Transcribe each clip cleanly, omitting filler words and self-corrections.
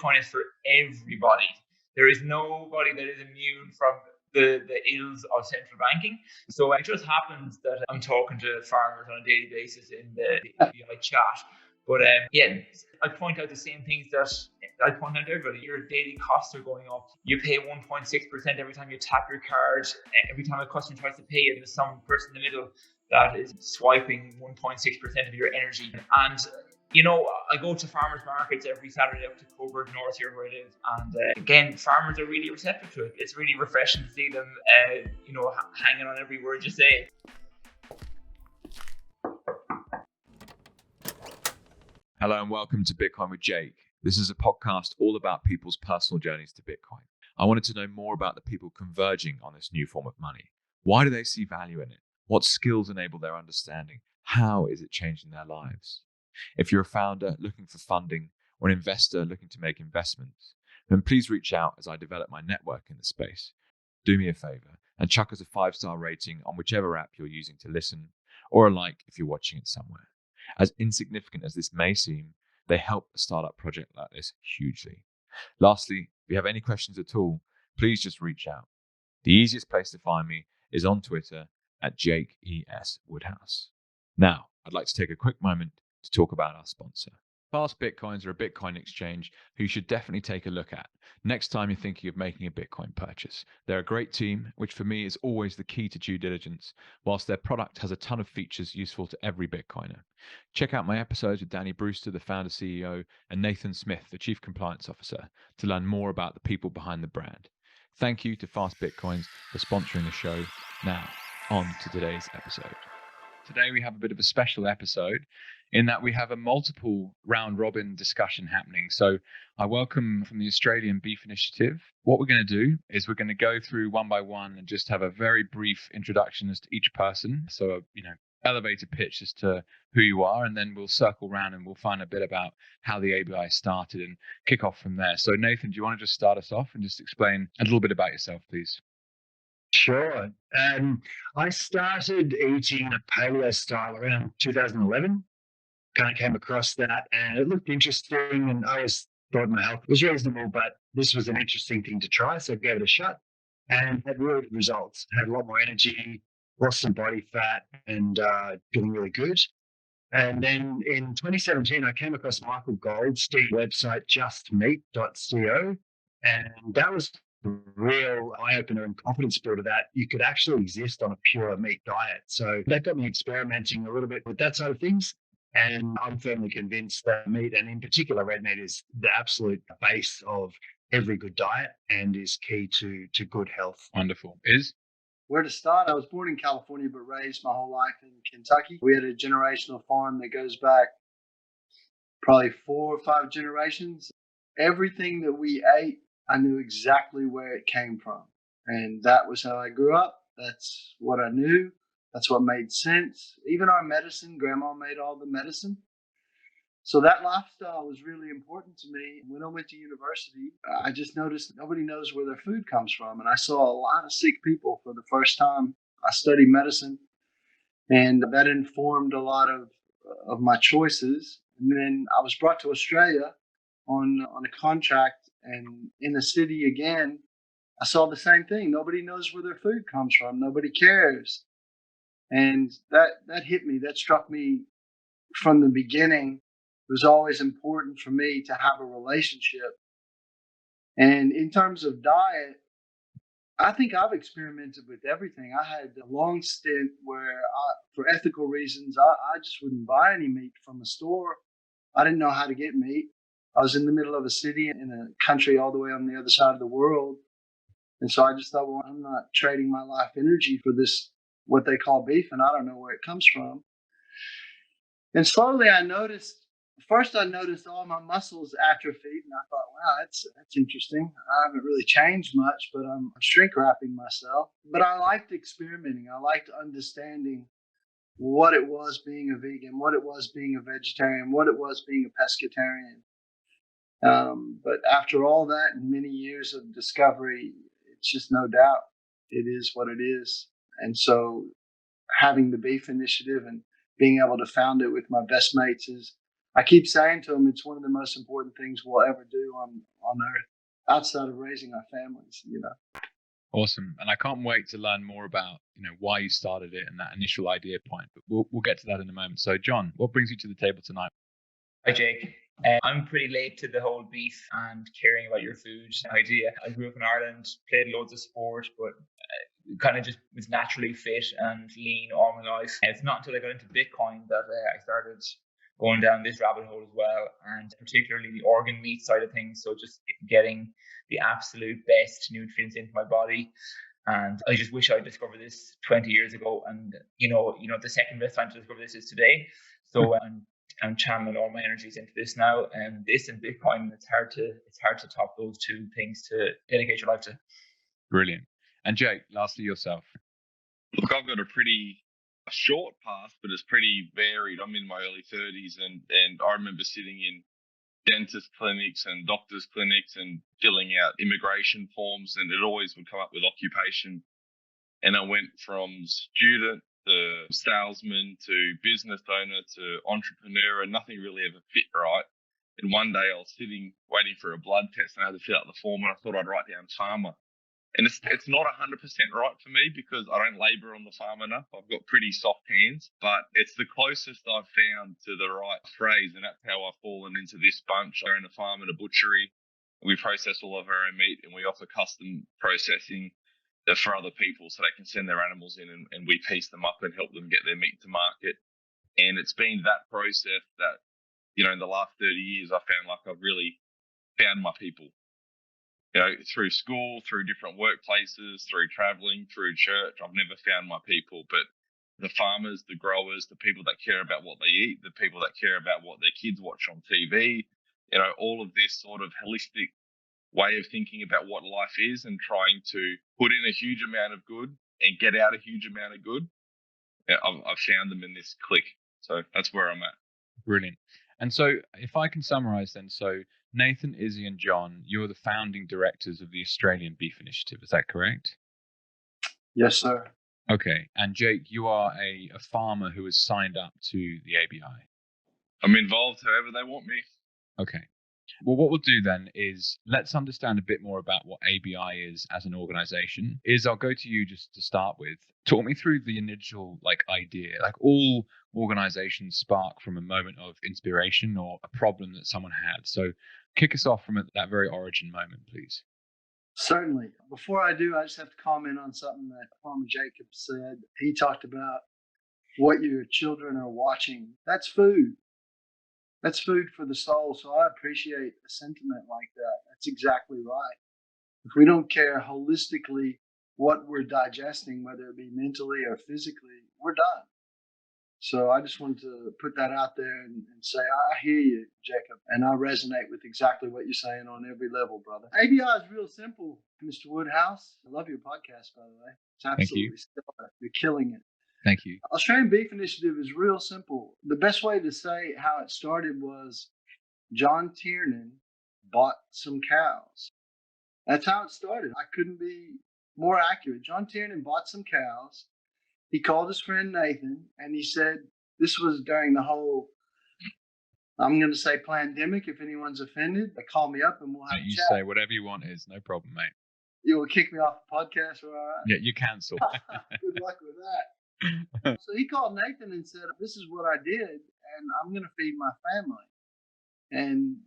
Bitcoin is for everybody. There is nobody that is immune from the ills of central banking. So it just happens that I'm talking to farmers on a daily basis in the API chat. But I point out the same things that I point out to everybody. Your daily costs are going up. You pay 1.6% every time you tap your card. Every time a customer tries to pay you, there's some person in the middle that is swiping 1.6% of your energy. And I go to farmers markets every Saturday up to Coburg North here where I live, and again, farmers are really receptive to it. It's really refreshing to see them, hanging on every word you say. Hello and welcome to Bitcoin with Jake. This is a podcast all about people's personal journeys to Bitcoin. I wanted to know more about the people converging on this new form of money. Why do they see value in it? What skills enable their understanding? How is it changing their lives? If you're a founder looking for funding or an investor looking to make investments, then please reach out as I develop my network in the space. Do me a favor and chuck us a 5-star rating on whichever app you're using to listen, or a like if you're watching it somewhere. As insignificant as this may seem, they help a startup project like this hugely. Lastly, if you have any questions at all, please just reach out. The easiest place to find me is on Twitter at Jake E.S. Woodhouse. Now, I'd like to take a quick moment to talk about our sponsor. Fastbitcoins are a Bitcoin exchange who you should definitely take a look at next time you're thinking of making a Bitcoin purchase. They're a great team, which for me is always the key to due diligence, whilst their product has a ton of features useful to every Bitcoiner. Check out my episodes with Danny Brewster, the founder CEO, and Nathan Smith, the Chief Compliance Officer, to learn more about the people behind the brand. Thank you to Fastbitcoins for sponsoring the show. Now, on to today's episode. Today we have a bit of a special episode in that we have a multiple round robin discussion happening. So I welcome from the Australian Beef Initiative. What we're going to do is we're going to go through one by one and just have a very brief introduction as to each person. So, elevator pitch as to who you are, and then we'll circle around and we'll find a bit about how the ABI started and kick off from there. So Nathan, do you want to just start us off and just explain a little bit about yourself, please? Sure. I started eating a paleo style around 2011. Kind of came across that and it looked interesting, and I always thought my health was reasonable, but this was an interesting thing to try. So I gave it a shot and had really good results. Had a lot more energy, lost some body fat, and feeling really good. And then in 2017, I came across Michael Goldstein's website, justmeat.co, and that was a real eye-opener and confidence builder that you could actually exist on a pure meat diet. So that got me experimenting a little bit with that side of things. And I'm firmly convinced that meat, and in particular red meat, is the absolute base of every good diet and is key to good health. Wonderful. Iz? Where to start? I was born in California but raised my whole life in Kentucky. We had a generational farm that goes back probably 4 or 5 generations. Everything that we ate, I knew exactly where it came from. And that was how I grew up. That's what I knew. That's what made sense. Even our medicine, Grandma made all the medicine. So that lifestyle was really important to me. When I went to university, I just noticed nobody knows where their food comes from. And I saw a lot of sick people for the first time. I studied medicine, and that informed a lot of my choices. And then I was brought to Australia on a contract, and in the city again, I saw the same thing. Nobody knows where their food comes from. Nobody cares. And that hit me. That struck me from the beginning. It was always important for me to have a relationship. And in terms of diet, I think I've experimented with everything. I had a long stint where, for ethical reasons, I just wouldn't buy any meat from a store. I didn't know how to get meat. I was in the middle of a city in a country all the way on the other side of the world. And so I just thought, well, I'm not trading my life energy for this, what they call beef, and I don't know where it comes from. And slowly I noticed all my muscles atrophied, and I thought, wow, that's interesting. I haven't really changed much, but I'm shrink wrapping myself. But I liked experimenting. I liked understanding what it was being a vegan, what it was being a vegetarian, what it was being a pescatarian. But after all that and many years of discovery, it's just no doubt it is what it is. And so having the Beef Initiative and being able to found it with my best mates is I keep saying to him, it's one of the most important things we'll ever do on earth, outside of raising our families, Awesome. And I can't wait to learn more about, why you started it and that initial idea point. But we'll get to that in a moment. So, John, what brings you to the table tonight? Hi, Jake. I'm pretty late to the whole beef and caring about your food idea. I grew up in Ireland, played loads of sport, but kind of just was naturally fit and lean all my life. And it's not until I got into Bitcoin that I started going down this rabbit hole as well, and particularly the organ meat side of things. So just getting the absolute best nutrients into my body. And I just wish I discovered this 20 years ago. And the second best time to discover this is today. So I'm channeling all my energies into this now, and this and Bitcoin. It's hard to top those two things to dedicate your life to. Brilliant. And Jake, lastly, yourself. Look, I've got a pretty short path, but it's pretty varied. I'm in my early 30s, and I remember sitting in dentist clinics and doctors' clinics and filling out immigration forms, and it always would come up with occupation. And I went from student to salesman to business owner to entrepreneur, and nothing really ever fit right. And one day I was sitting waiting for a blood test, and I had to fill out the form, and I thought I'd write down farmer. And it's not 100% right for me because I don't labour on the farm enough. I've got pretty soft hands, but it's the closest I've found to the right phrase, and that's how I've fallen into this bunch. I own a farm and a butchery. We process all of our own meat, and we offer custom processing for other people so they can send their animals in, and we piece them up and help them get their meat to market. And it's been that process that, in the last 30 years, I found like I've really found my people. Through school, through different workplaces, through traveling, through church, I've never found my people. But the farmers, the growers, the people that care about what they eat, the people that care about what their kids watch on TV, all of this sort of holistic way of thinking about what life is and trying to put in a huge amount of good and get out a huge amount of good. I've found them in this clique. So that's where I'm at. Brilliant. And so if I can summarize then, so Nathan, Izzy, and John, you're the founding directors of the Australian Beef Initiative. Is that correct? Yes, sir. Okay. And Jake, you are a farmer who has signed up to the ABI. I'm involved however they want me. Okay. Well, what we'll do then is let's understand a bit more about what ABI is as an organization. I'll go to you just to start with. Talk me through the initial idea. All organizations spark from a moment of inspiration or a problem that someone had. So kick us off from that very origin moment, please. Certainly. Before I do, I just have to comment on something that Farmer Jacob said. He talked about what your children are watching. That's food. That's food for the soul. So I appreciate a sentiment like that. That's exactly right. If we don't care holistically what we're digesting, whether it be mentally or physically, we're done. So I just wanted to put that out there and say, I hear you, Jacob, and I resonate with exactly what you're saying on every level, brother. ABI is real simple, Mr. Woodhouse. I love your podcast, by the way. It's absolutely stellar. You're killing it. Thank you. Australian Beef Initiative is real simple. The best way to say how it started was John Tiernan bought some cows. That's how it started. I couldn't be more accurate. John Tiernan bought some cows. He called his friend Nathan, and he said, this was during the whole, I'm going to say pandemic. If anyone's offended, they call me up and we'll have a you chat. Say whatever you want is no problem, mate. You will kick me off the podcast, all right? Yeah, you cancel. Good luck with that. So he called Nathan and said, this is what I did, and I'm going to feed my family. And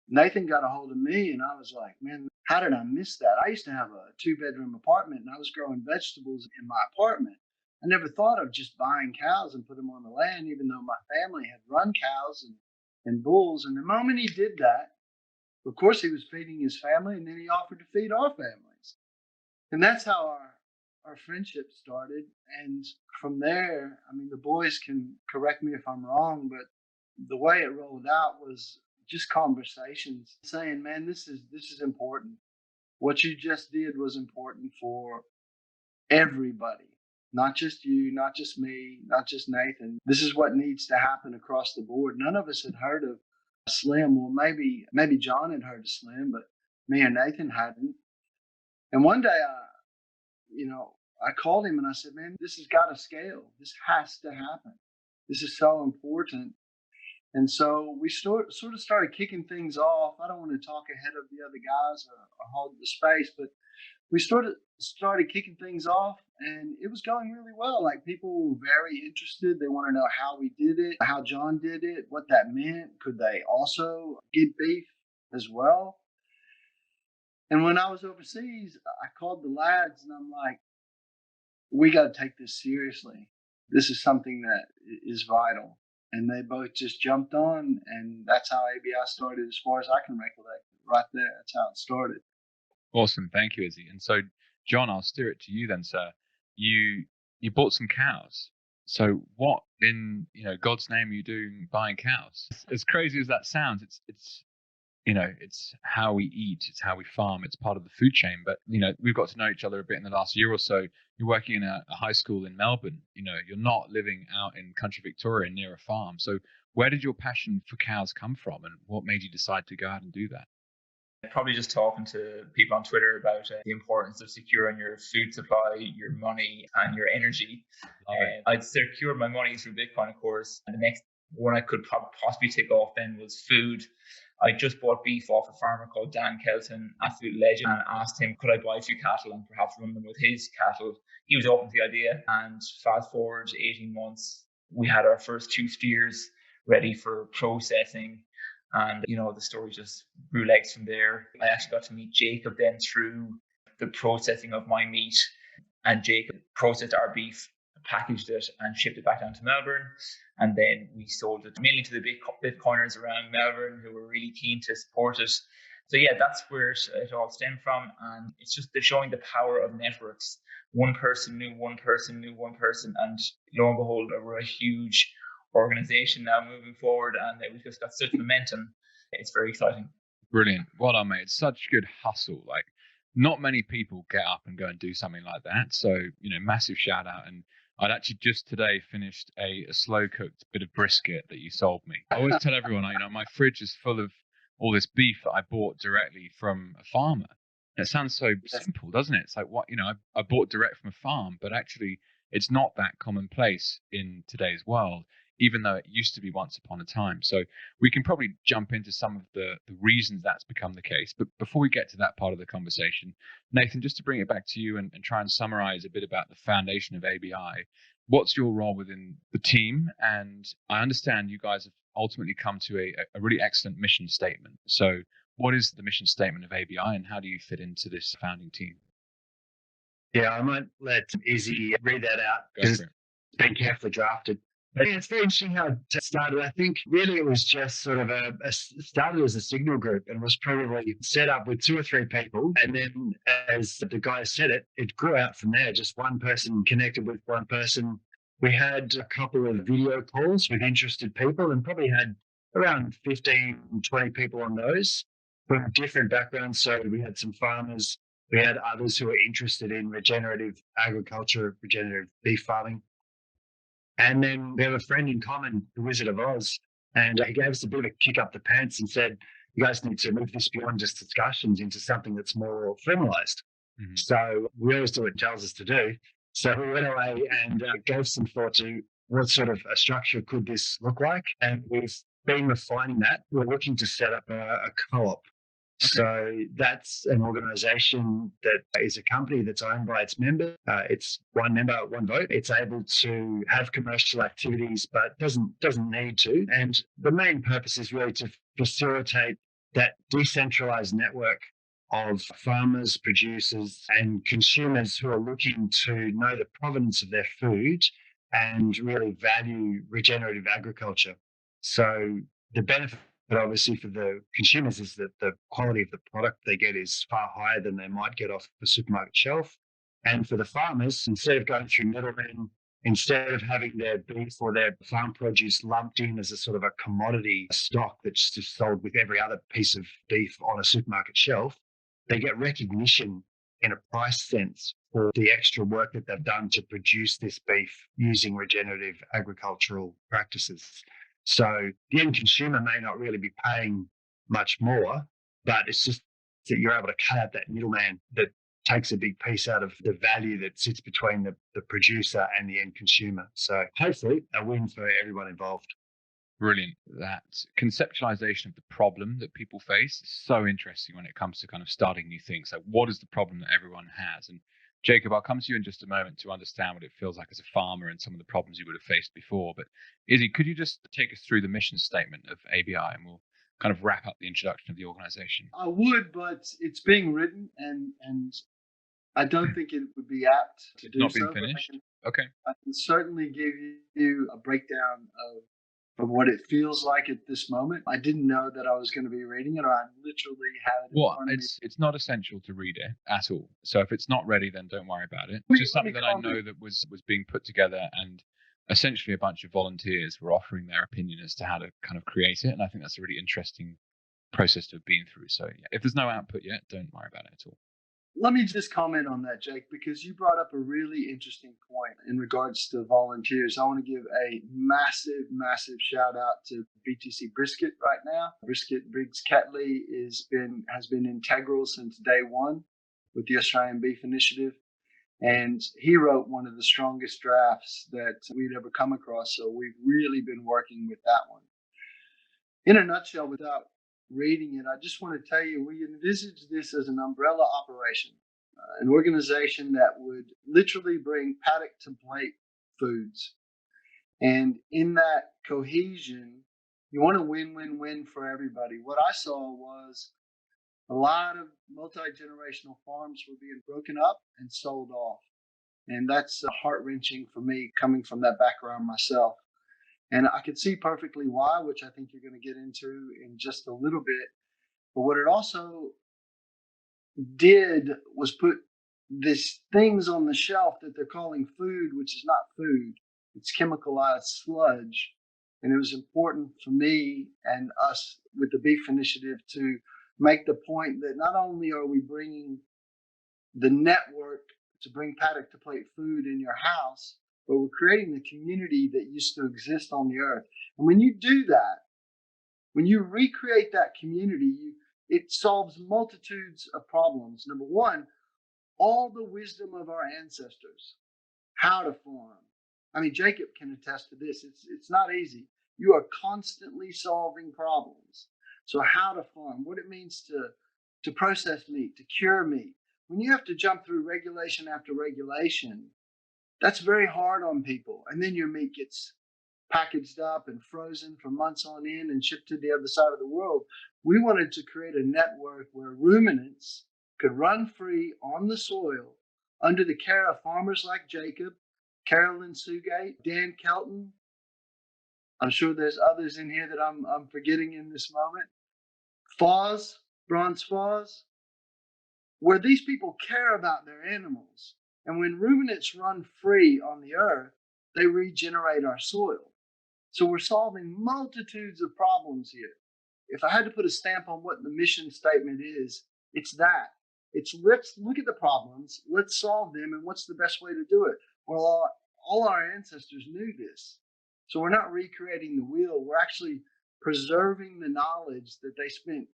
Nathan got a hold of me, and I was like, man, how did I miss that? I used to have a 2-bedroom apartment, and I was growing vegetables in my apartment. I never thought of just buying cows and put them on the land, even though my family had run cows and bulls. And the moment he did that, of course, he was feeding his family, and then he offered to feed our families. And that's how our friendship started. And from there, I mean, the boys can correct me if I'm wrong, but the way it rolled out was just conversations saying, man, this is important. What you just did was important for everybody. Not just you, not just me, not just Nathan. This is what needs to happen across the board. None of us had heard of Slim. Well, maybe John had heard of Slim, but me and Nathan hadn't. And one day, I called him and I said, man, this has got to scale. This has to happen. This is so important. And so we sort of started kicking things off. I don't want to talk ahead of the other guys or hog the space, but we started kicking things off, and it was going really well. Like, people were very interested. They want to know how we did it, how John did it, what that meant. Could they also get beef as well? And when I was overseas, I called the lads and I'm like, we got to take this seriously. This is something that is vital. And they both just jumped on, and that's how ABI started, as far as I can recollect. Right there, that's how it started. Awesome, thank you, Izzy. And so, John, I'll steer it to you then, sir. You bought some cows. So, what in God's name are you doing buying cows? As crazy as that sounds, it's it's how we eat, it's how we farm, it's part of the food chain. But we've got to know each other a bit in the last year or so. You're working in a high school in Melbourne. You're not living out in country Victoria near a farm. So, where did your passion for cows come from, and what made you decide to go out and do that? Probably just talking to people on Twitter about the importance of securing your food supply, your money, and your energy. I'd secured my money through Bitcoin, of course. And the next one I could possibly tick off then was food. I just bought beef off a farmer called Dan Kelton, absolute legend, and asked him, could I buy a few cattle and perhaps run them with his cattle? He was open to the idea. And fast forward 18 months, we had our first 2 steers ready for processing. And, the story just grew legs from there. I actually got to meet Jacob then through the processing of my meat. And Jacob processed our beef, packaged it, and shipped it back down to Melbourne. And then we sold it mainly to the Bitcoiners around Melbourne who were really keen to support it. So yeah, that's where it all stemmed from. And it's just showing the power of networks. One person knew one person knew one person. And lo and behold, we're a huge organization now moving forward, and we've just got such momentum. It's very exciting. Brilliant. Well done, mate. It's such good hustle. Like, not many people get up and go and do something like that. So, massive shout out. And I'd actually just today finished a slow cooked bit of brisket that you sold me. I always tell everyone, my fridge is full of all this beef that I bought directly from a farmer. And it sounds so simple, doesn't it? It's like, what, I bought direct from a farm, but actually it's not that commonplace in today's world, even though it used to be once upon a time. So we can probably jump into some of the reasons that's become the case. But before we get to that part of the conversation, Nathan, just to bring it back to you and try and summarize a bit about the foundation of ABI, what's your role within the team? And I understand you guys have ultimately come to a really excellent mission statement. So what is the mission statement of ABI, and how do you fit into this founding team? Yeah, I might let Izzy read that out because it's been carefully drafted. But yeah, it's very interesting how it started. I think really it was just sort of started as a signal group, and was probably set up with 2 or 3 people. And then, as the guy said it grew out from there. Just one person connected with one person. We had a couple of video calls with interested people, and probably had around 15, 20 people on those from different backgrounds. So we had some farmers, we had others who were interested in regenerative agriculture, regenerative beef farming. And then we have a friend in common, the Wizard of Oz, and he gave us a bit of a kick up the pants and said, you guys need to move this beyond just discussions into something that's more formalized. Mm-hmm. So we always do what it tells us to do. So we went away and gave some thought to what sort of a structure could this look like. And we've been refining that. We're looking to set up a co-op. So that's an organization that is a company that's owned by its member. It's one member, one vote. It's able to have commercial activities, but doesn't need to. And the main purpose is really to facilitate that decentralized network of farmers, producers, and consumers who are looking to know the provenance of their food and really value regenerative agriculture. So the benefit, but obviously for the consumers, is that the quality of the product they get is far higher than they might get off the supermarket shelf. And for the farmers, instead of going through middlemen, instead of having their beef or their farm produce lumped in as a sort of a commodity stock that's just sold with every other piece of beef on a supermarket shelf, they get recognition in a price sense for the extra work that they've done to produce this beef using regenerative agricultural practices. So the end consumer may not really be paying much more, but it's just that you're able to cut out that middleman that takes a big piece out of the value that sits between the producer and the end consumer. So hopefully a win for everyone involved. Brilliant. That conceptualization of the problem that people face is so interesting when it comes to kind of starting new things. Like, what is the problem that everyone has? And Jacob, I'll come to you in just a moment to understand what it feels like as a farmer and some of the problems you would have faced before. But Izzy, could you just take us through the mission statement of ABI, and we'll kind of wrap up the introduction of the organization? I would, but it's being written, and I don't think it would be apt to do so. Not been finished? Okay. I can certainly give you a breakdown of what it feels like at this moment. I didn't know that I was going to be reading it, or I literally have it in front of me. It's not essential to read it at all. So if it's not ready, then don't worry about it. Just something that I know that was being put together, and essentially a bunch of volunteers were offering their opinion as to how to kind of create it. And I think that's a really interesting process to have been through. So yeah, if there's no output yet, don't worry about it at all. Let me just comment on that, Jake, because you brought up a really interesting point in regards to volunteers. I want to give a massive, massive shout out to BTC Brisket right now. Brisket Briggs Catley has been integral since day one with the Australian Beef Initiative. And he wrote one of the strongest drafts that we'd ever come across. So we've really been working with that one. In a nutshell, without reading it, I just want to tell you, we envisage this as an umbrella operation, an organization that would literally bring paddock to plate foods. And in that cohesion, you want a win-win-win for everybody. What I saw was a lot of multi-generational farms were being broken up and sold off. And that's heart-wrenching for me, coming from that background myself. And I could see perfectly why, which I think you're going to get into in just a little bit. But what it also did was put these things on the shelf that they're calling food, which is not food. It's chemicalized sludge. And it was important for me and us with the Beef Initiative to make the point that not only are we bringing the network to bring paddock to plate food in your house, but we're creating the community that used to exist on the earth. And when you do that, when you recreate that community, it solves multitudes of problems. Number one, all the wisdom of our ancestors, how to farm. I mean, Jacob can attest to this. It's not easy. You are constantly solving problems. So how to farm, what it means to process meat, to cure meat. When you have to jump through regulation after regulation, that's very hard on people. And then your meat gets packaged up and frozen for months on end and shipped to the other side of the world. We wanted to create a network where ruminants could run free on the soil under the care of farmers like Jacob, Carolyn Sugate, Dan Kelton. I'm sure there's others in here that I'm forgetting in this moment. Foz, Bronze Foz, where these people care about their animals. And when ruminants run free on the earth, they regenerate our soil. So we're solving multitudes of problems here. If I had to put a stamp on what the mission statement is, it's that. It's let's look at the problems, let's solve them, and what's the best way to do it? Well, all our ancestors knew this. So we're not recreating the wheel. We're actually preserving the knowledge that they spent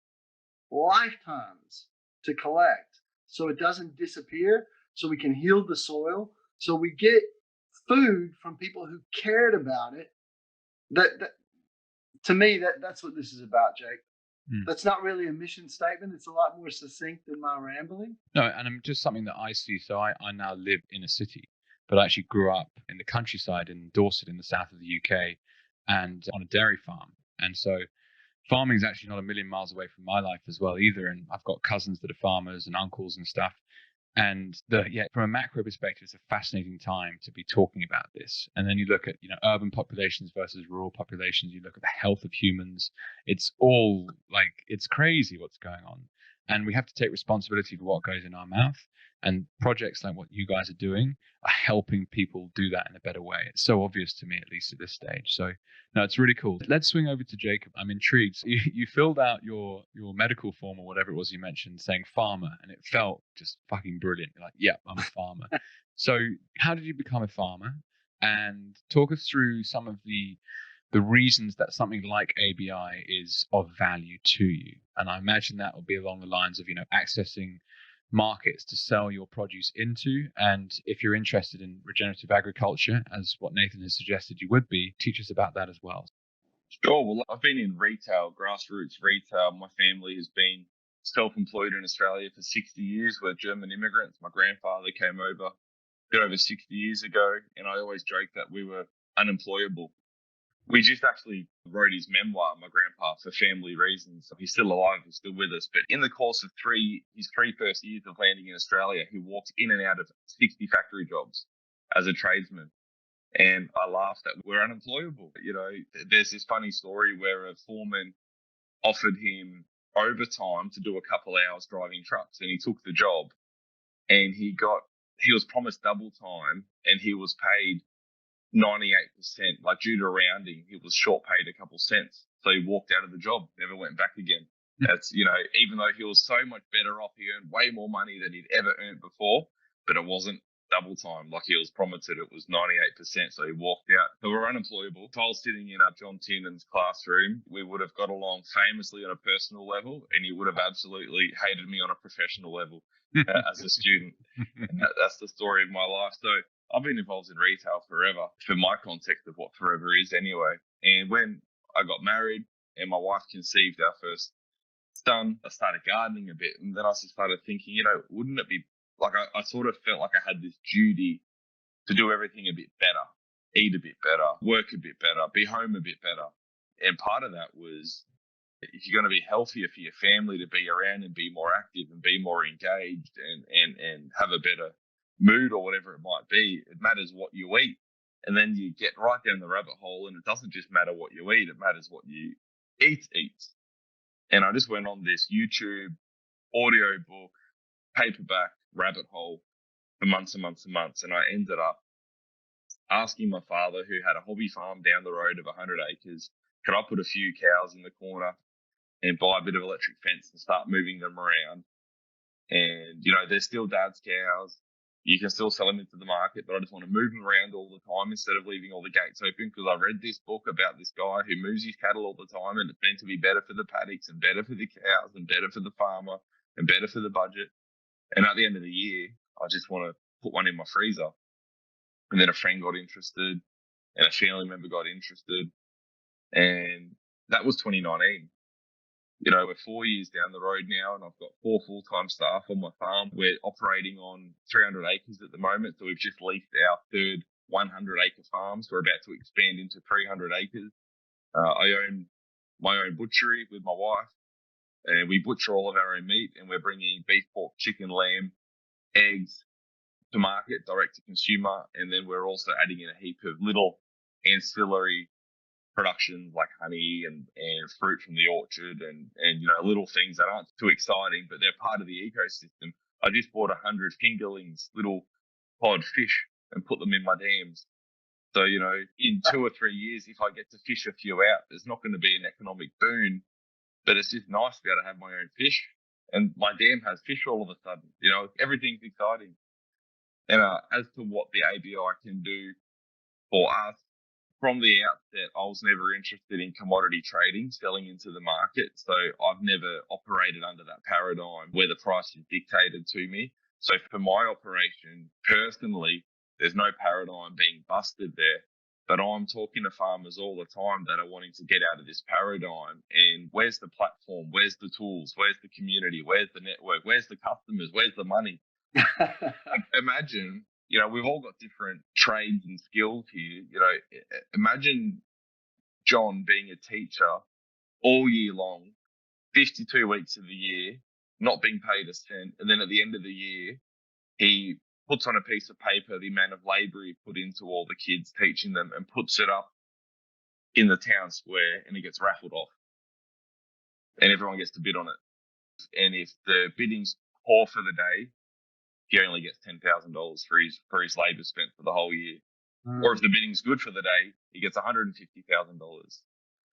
lifetimes to collect so it doesn't disappear, so we can heal the soil, so we get food from people who cared about it. That to me, that's what this is about, Jake. That's not really a mission statement. It's a lot more succinct than my rambling. No, and just something that I see. So I now live in a city, but I actually grew up in the countryside in Dorset in the south of the UK and on a dairy farm. And so farming is actually not a million miles away from my life as well either. And I've got cousins that are farmers and uncles and stuff. And from a macro perspective, it's a fascinating time to be talking about this. And then you look at, urban populations versus rural populations. You look at the health of humans. It's all it's crazy what's going on. And we have to take responsibility for what goes in our mouth. And projects like what you guys are doing are helping people do that in a better way. It's so obvious to me, at least at this stage. So, no, it's really cool. Let's swing over to Jacob. I'm intrigued. So you filled out your medical form or whatever it was you mentioned saying farmer, and it felt just fucking brilliant. You're like, yeah, I'm a farmer. So how did you become a farmer? And talk us through some of the reasons that something like ABI is of value to you. And I imagine that will be along the lines of, accessing markets to sell your produce into. And if you're interested in regenerative agriculture, as what Nathan has suggested you would be, teach us about that as well. Sure. Well, I've been in retail, grassroots retail. My family has been self-employed in Australia for 60 years. We're German immigrants. My grandfather came over a bit over 60 years ago, and I always joke that we were unemployable. We just actually wrote his memoir, my grandpa, for family reasons. He's still alive, he's still with us. But in the course of his three first years of landing in Australia, he walked in and out of 60 factory jobs as a tradesman. And I laughed that we're unemployable. You know, there's this funny story where a foreman offered him overtime to do a couple hours driving trucks, and he took the job, and he was promised double time, and he was paid 98%, like due to rounding, he was short paid a couple cents. So he walked out of the job, never went back again. That's, you know, even though he was so much better off, he earned way more money than he'd ever earned before, but it wasn't double time like he was promised. It was 98%. So he walked out. So we're unemployable. If I was sitting in John Tiernan's classroom, we would have got along famously on a personal level, and he would have absolutely hated me on a professional level as a student. And that's the story of my life. So I've been involved in retail forever, for my context of what forever is anyway. And when I got married and my wife conceived our first son, I started gardening a bit. And then I just started thinking, you know, wouldn't it be like I sort of felt like I had this duty to do everything a bit better, eat a bit better, work a bit better, be home a bit better. And part of that was, if you're going to be healthier for your family to be around and be more active and be more engaged and have a better mood or whatever it might be, it matters what you eat. And then you get right down the rabbit hole, and it doesn't just matter what you eat, it matters what you eat. And I just went on this YouTube audio book, paperback rabbit hole for months and months and months. And I ended up asking my father, who had a hobby farm down the road of 100 acres, could I put a few cows in the corner and buy a bit of electric fence and start moving them around? And, you know, they're still dad's cows. You can still sell them into the market, but I just want to move them around all the time instead of leaving all the gates open, because I read this book about this guy who moves his cattle all the time, and it's meant to be better for the paddocks and better for the cows and better for the farmer and better for the budget. And at the end of the year, I just want to put one in my freezer. And then a friend got interested and a family member got interested. And that was 2019. You know, we're 4 years down the road now, and I've got 4 full-time staff on my farm. We're operating on 300 acres at the moment. So we've just leased our third 100-acre farm. So we're about to expand into 300 acres. I own my own butchery with my wife, and we butcher all of our own meat, and we're bringing beef, pork, chicken, lamb, eggs to market, direct to consumer. And then we're also adding in a heap of little ancillary productions like honey and fruit from the orchard and you know, little things that aren't too exciting, but they're part of the ecosystem. I just bought 100 fingerlings, little pod fish, and put them in my dams. So, you know, in 2 or 3 years, if I get to fish a few out, there's not going to be an economic boon, but it's just nice to be able to have my own fish. And my dam has fish all of a sudden. You know, everything's exciting. And as to what the ABI can do for us, from the outset, I was never interested in commodity trading, selling into the market. So I've never operated under that paradigm where the price is dictated to me. So for my operation, personally, there's no paradigm being busted there. But I'm talking to farmers all the time that are wanting to get out of this paradigm. And where's the platform? Where's the tools? Where's the community? Where's the network? Where's the customers? Where's the money? Imagine, you know, we've all got different trades and skills here. You know, imagine John being a teacher all year long, 52 weeks of the year, not being paid a cent. And then at the end of the year, he puts on a piece of paper the amount of labor he put into all the kids, teaching them, and puts it up in the town square, and he gets raffled off. And everyone gets to bid on it. And if the bidding's poor for the day, he only gets $10,000 for his labour spent for the whole year. Or if the bidding's good for the day, he gets $150,000.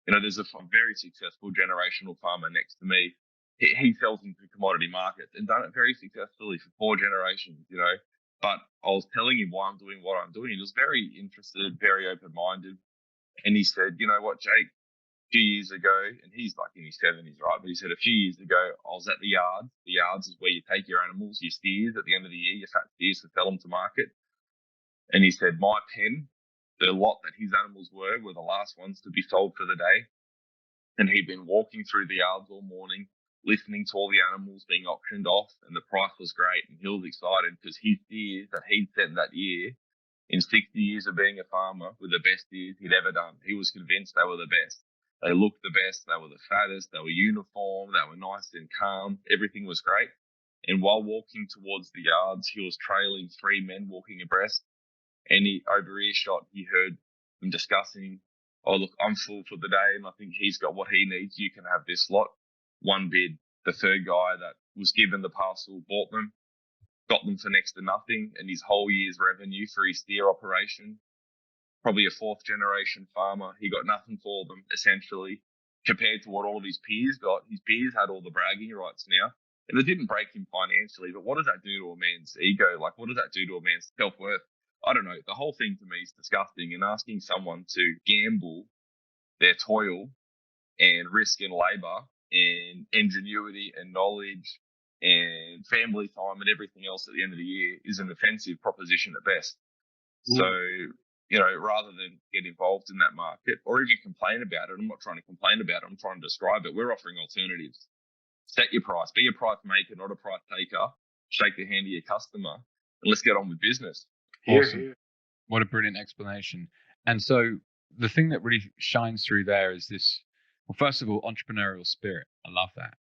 You know, there's a very successful generational farmer next to me. He sells into commodity markets and done it very successfully for 4 generations, you know. But I was telling him why I'm doing what I'm doing. He was very interested, very open-minded. And he said, you know what, Jake, a few years ago, and he's like in his 70s, right? But he said a few years ago, I was at the yards. The yards is where you take your animals, your steers at the end of the year, your fat steers, to sell them to market. And he said, my pen the lot that his animals were the last ones to be sold for the day. And he'd been walking through the yards all morning, listening to all the animals being auctioned off, and the price was great. And he was excited because his steers that he'd set that year, in 60 years of being a farmer, were the best steers he'd ever done. He was convinced they were the best. They looked the best. They were the fattest. They were uniform. They were nice and calm. Everything was great. And while walking towards the yards, he was trailing 3 men walking abreast. And over earshot, he heard them discussing, "Oh, look, I'm full for the day, and I think he's got what he needs. You can have this lot." One bid. The third guy that was given the parcel bought them, got them for next to nothing, and his whole year's revenue for his steer operation, probably a 4th-generation farmer, he got nothing for them, essentially, compared to what all of his peers got. His peers had all the bragging rights now, and it didn't break him financially, but what does that do to a man's ego? Like, what does that do to a man's self-worth? I don't know. The whole thing to me is disgusting, and asking someone to gamble their toil and risk and labour and ingenuity and knowledge and family time and everything else at the end of the year is an offensive proposition at best. So, rather than get involved in that market or even complain about it, I'm not trying to complain about it, I'm trying to describe it. We're offering alternatives. Set your price. Be a price maker, not a price taker. Shake the hand of your customer, and let's get on with business. Awesome. What a brilliant explanation. And so the thing that really shines through there is this, well, first of all, entrepreneurial spirit. I love that.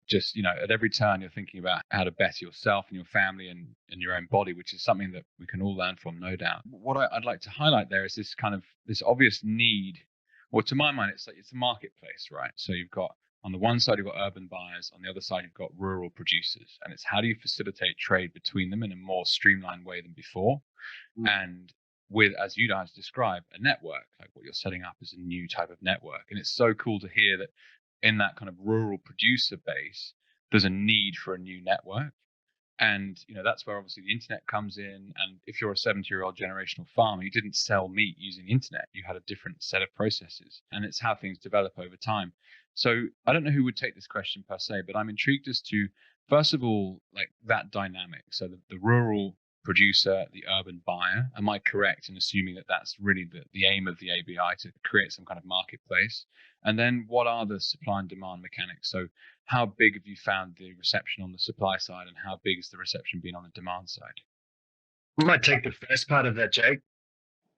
Just, at every turn, you're thinking about how to better yourself and your family and your own body, which is something that we can all learn from, no doubt. What I'd like to highlight there is this kind of this obvious need, or to my mind, it's a marketplace, right? So you've got, on the one side, you've got urban buyers. On the other side, you've got rural producers. And it's how do you facilitate trade between them in a more streamlined way than before? And with, as you guys described, a network, like what you're setting up is a new type of network. And it's so cool to hear that in that kind of rural producer base, there's a need for a new network. And, that's where obviously the internet comes in. And if you're a 70-year-old generational farmer, you didn't sell meat using the internet. You had a different set of processes. And it's how things develop over time. So I don't know who would take this question per se, but I'm intrigued as to, first of all, like that dynamic. So the rural producer, the urban buyer. Am I correct in assuming that that's really the aim of the ABI, to create some kind of marketplace? And then what are the supply and demand mechanics? So how big have you found the reception on the supply side, and how big has the reception been on the demand side? I might take the first part of that, Jake.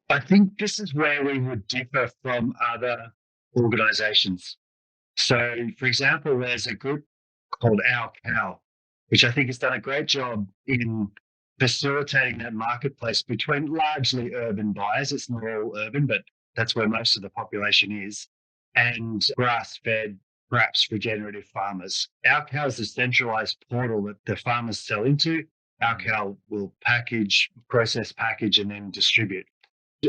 I think this is where we would differ from other organizations. So, for example, there's a group called Our Cow, which I think has done a great job in facilitating that marketplace between largely urban buyers. It's not all urban, but that's where most of the population is, and grass-fed, perhaps regenerative farmers. Our Cow is the centralized portal that the farmers sell into. Our Cow will process, package, and then distribute.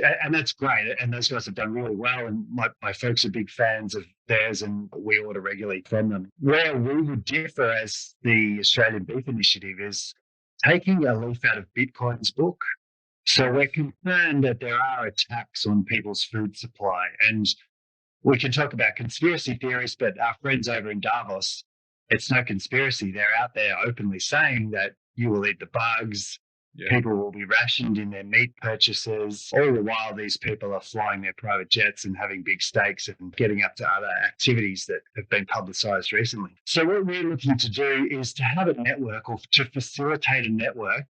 And that's great. And those guys have done really well. And my folks are big fans of theirs, and we order regularly from them. Where we would differ as the Australian Beef Initiative is taking a leaf out of Bitcoin's book. So we're concerned that there are attacks on people's food supply. And we can talk about conspiracy theories, but our friends over in Davos, it's no conspiracy. They're out there openly saying that you will eat the bugs. Yeah. People will be rationed in their meat purchases. All the while, these people are flying their private jets and having big steaks and getting up to other activities that have been publicized recently. So what we're looking to do is to have a network, or to facilitate a network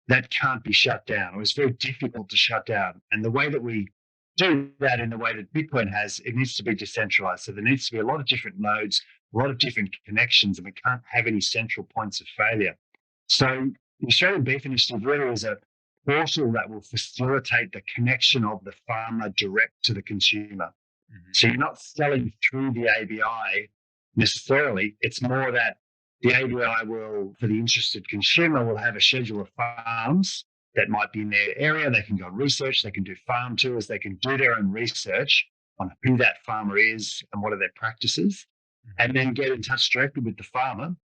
that can't be shut down, or is very difficult to shut down. And the way that we do that, in the way that Bitcoin has, it needs to be decentralized. So there needs to be a lot of different nodes, a lot of different connections, and we can't have any central points of failure. So the Australian Beef Initiative really is a portal that will facilitate the connection of the farmer direct to the consumer. Mm-hmm. So you're not selling through the ABI necessarily. It's more that the ABI will, for the interested consumer, will have a schedule of farms that might be in their area. They can go and research, they can do farm tours, they can do their own research on who that farmer is and what are their practices, and then get in touch directly with the farmer.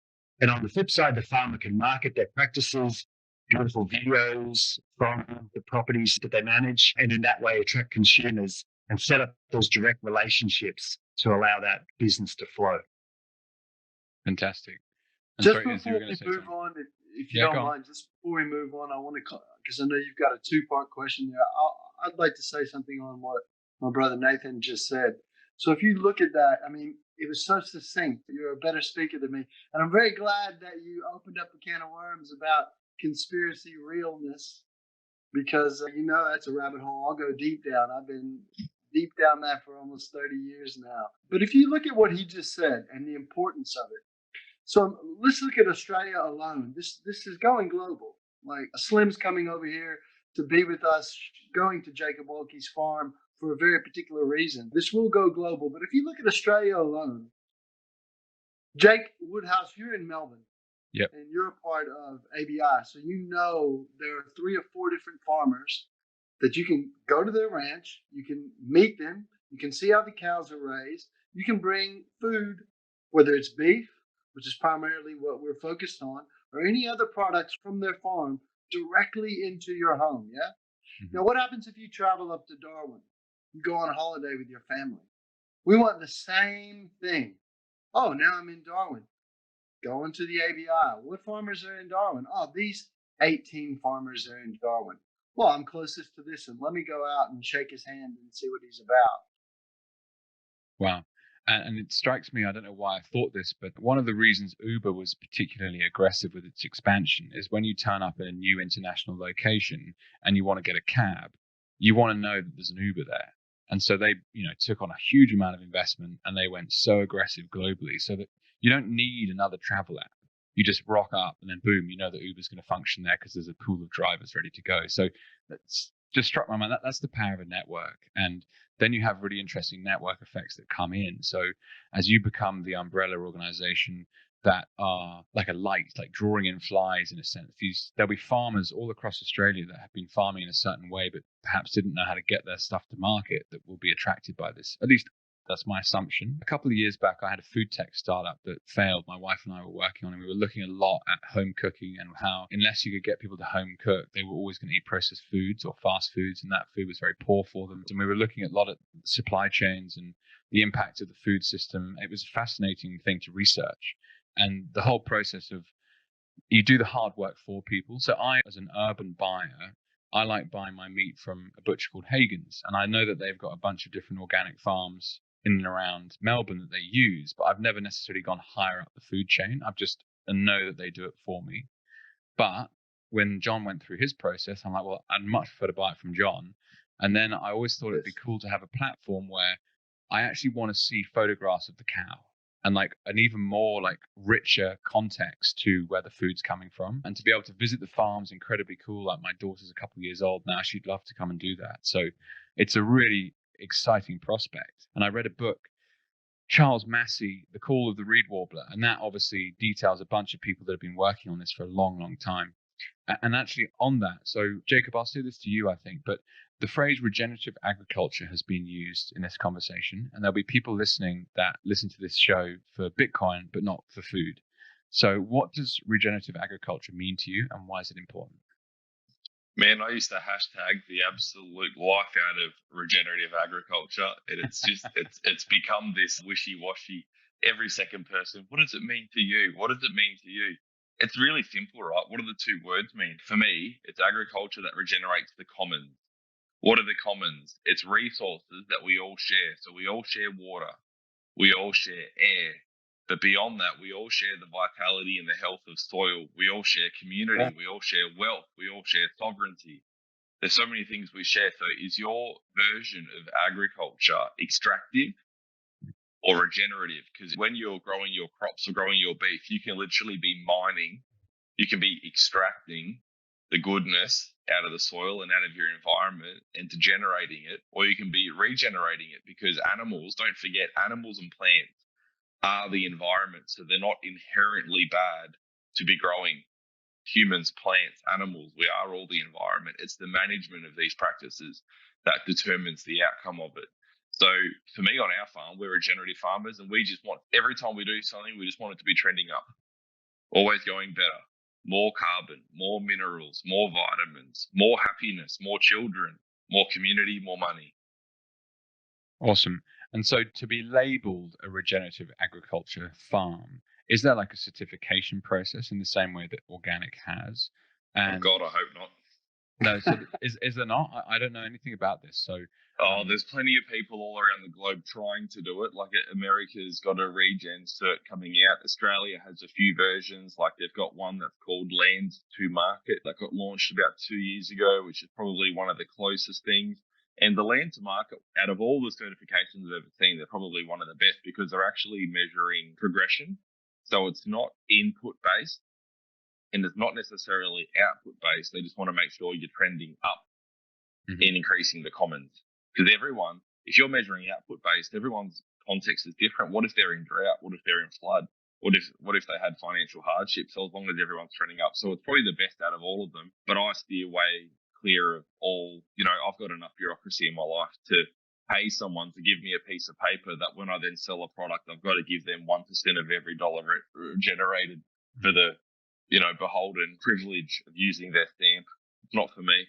And on the flip side, the farmer can market their practices, beautiful videos from the properties that they manage, and in that way attract consumers and set up those direct relationships to allow that business to flow. Fantastic. And Just sorry, Izzy, you before were going we to say move something. on, if you Yeah, don't go on. mind, just before we move on, I want to, because I know you've got a two-part question there. I'd like to say something on what my brother Nathan just said. So if you look at that, I mean, it was so succinct. You're a better speaker than me. And I'm very glad that you opened up a can of worms about conspiracy realness, because that's a rabbit hole I'll go deep down. I've been deep down that for almost 30 years now. But if you look at what he just said and the importance of it, so let's look at Australia alone. This is going global. Like Slim's coming over here to be with us, going to Jacob Wolke's farm for a very particular reason. This will go global. But if you look at Australia alone, Jake Woodhouse, you're in Melbourne. Yep. And you're a part of ABI. So there are 3 or 4 different farmers that you can go to their ranch, you can meet them, you can see how the cows are raised, you can bring food, whether it's beef, which is primarily what we're focused on, or any other products from their farm directly into your home, yeah? Mm-hmm. Now, what happens if you travel up to Darwin? You go on a holiday with your family. We want the same thing. Oh, now I'm in Darwin. Going to the ABI. What farmers are in Darwin? Oh, these 18 farmers are in Darwin. Well, I'm closest to this one. Let me go out and shake his hand and see what he's about. Wow. And it strikes me, I don't know why I thought this, but one of the reasons Uber was particularly aggressive with its expansion is when you turn up in a new international location and you want to get a cab, you want to know that there's an Uber there. And so they, took on a huge amount of investment and they went so aggressive globally so that you don't need another travel app. You just rock up and then boom, you know that Uber's going to function there because there's a pool of drivers ready to go. So that's just struck my mind. That's the power of a network. And then you have really interesting network effects that come in. So as you become the umbrella organization that are like a light, like drawing in flies in a sense, there'll be farmers all across Australia that have been farming in a certain way, but perhaps didn't know how to get their stuff to market that will be attracted by this. At least that's my assumption. A couple of years back, I had a food tech startup that failed. My wife and I were working on it. We were looking a lot at home cooking and how, unless you could get people to home cook, they were always going to eat processed foods or fast foods, and that food was very poor for them. And we were looking at a lot of supply chains and the impact of the food system. It was a fascinating thing to research. And the whole process of you do the hard work for people. So I, as an urban buyer, I like buying my meat from a butcher called Hagen's. And I know that they've got a bunch of different organic farms in and around Melbourne that they use, but I've never necessarily gone higher up the food chain. I've just know that they do it for me. But when John went through his process, I'm like, well, I'd much prefer to buy it from John. And then I always thought it'd be cool to have a platform where I actually want to see photographs of the cow and like an even more like richer context to where the food's coming from, and to be able to visit the farm's incredibly cool. Like my daughter's a couple of years old now, she'd love to come and do that. So it's a really exciting prospect. And I read a book, Charles Massey, The Call of the Reed Warbler, and that obviously details a bunch of people that have been working on this for a long, long time. And actually on that, so Jacob, I'll say this to you, I think, but the phrase regenerative agriculture has been used in this conversation, and there'll be people listening that listen to this show for Bitcoin, but not for food. So what does regenerative agriculture mean to you, and why is it important? Man, I used to hashtag the absolute life out of regenerative agriculture. And it's just, it's become this wishy-washy, every second person. What does it mean to you? What does it mean to you? It's really simple, right? What do the 2 words mean? For me, it's agriculture that regenerates the commons. What are the commons? It's resources that we all share. So we all share water. We all share air. But beyond that, we all share the vitality and the health of soil. We all share community. Yeah. We all share wealth. We all share sovereignty. There's so many things we share. So is your version of agriculture extractive or regenerative? Because when you're growing your crops or growing your beef, you can literally be mining. You can be extracting the goodness out of the soil and out of your environment into generating it, or you can be regenerating it, because animals, don't forget, animals and plants are the environment, so they're not inherently bad to be growing. Humans, plants, animals, we are all the environment. It's the management of these practices that determines the outcome of it. So for me on our farm, we're regenerative farmers, and we just want, every time we do something, we just want it to be trending up, always going better, more carbon, more minerals, more vitamins, more happiness, more children, more community, more money. Awesome. And so to be labeled a regenerative agriculture farm Is there like a certification process in the same way that organic has? Oh God, I hope not. No, so is there not? I don't know anything about this. So there's plenty of people all around the globe trying to do it. Like America's got a regen cert coming out. Australia has a few versions. Like they've got one that's called Land to Market that got launched about 2 years ago, which is probably one of the closest things. And the Land to Market, out of all the certifications I've ever seen, they're probably one of the best because they're actually measuring progression. So it's not input based and it's not necessarily output based. They just want to make sure you're trending up and increasing the commons. Because everyone, if you're measuring output based, everyone's context is different. What if they're in drought? What if they're in flood? What if they had financial hardship? So as long as everyone's trending up, so it's probably the best out of all of them. But I steer way clear of all. I've got enough bureaucracy in my life to pay someone to give me a piece of paper that when I then sell a product, I've got to give them 1% of every dollar generated for the, beholden privilege of using their stamp. It's not for me.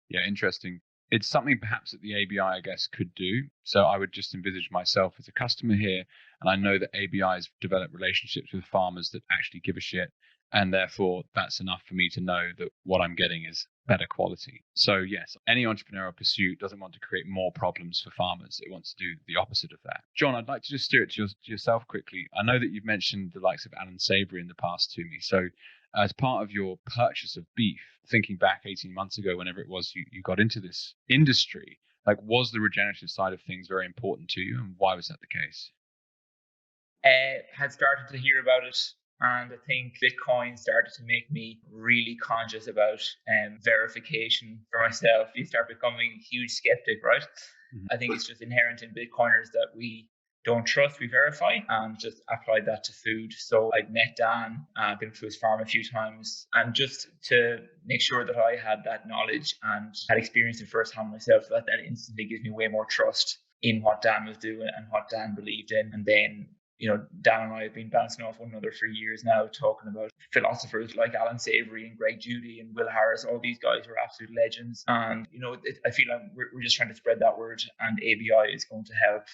Yeah, interesting. It's something perhaps that the ABI, I guess, could do. So I would just envisage myself as a customer here, and I know that ABI's developed relationships with farmers that actually give a shit, and therefore that's enough for me to know that what I'm getting is better quality. So yes, any entrepreneurial pursuit doesn't want to create more problems for farmers. It wants to do the opposite of that. John, I'd like to just steer it to yourself quickly. I know that you've mentioned the likes of Alan Savory in the past to me. So as part of your purchase of beef, thinking back 18 months ago, whenever it was you got into this industry, like was the regenerative side of things very important to you, and why was that the case? Had started to hear about it, and I think Bitcoin started to make me really conscious about verification for myself. You start becoming a huge skeptic, right? I think it's just inherent in Bitcoiners that we don't trust, we verify, and just applied that to food. So I'd met Dan, been to his farm a few times, and just to make sure that I had that knowledge and had experienced it firsthand myself, that instantly gives me way more trust in what Dan was doing and what Dan believed in. And then, Dan and I have been bouncing off one another for years now, talking about philosophers like Alan Savory and Greg Judy and Will Harris. All these guys are absolute legends. And, I feel like we're just trying to spread that word, and ABI is going to help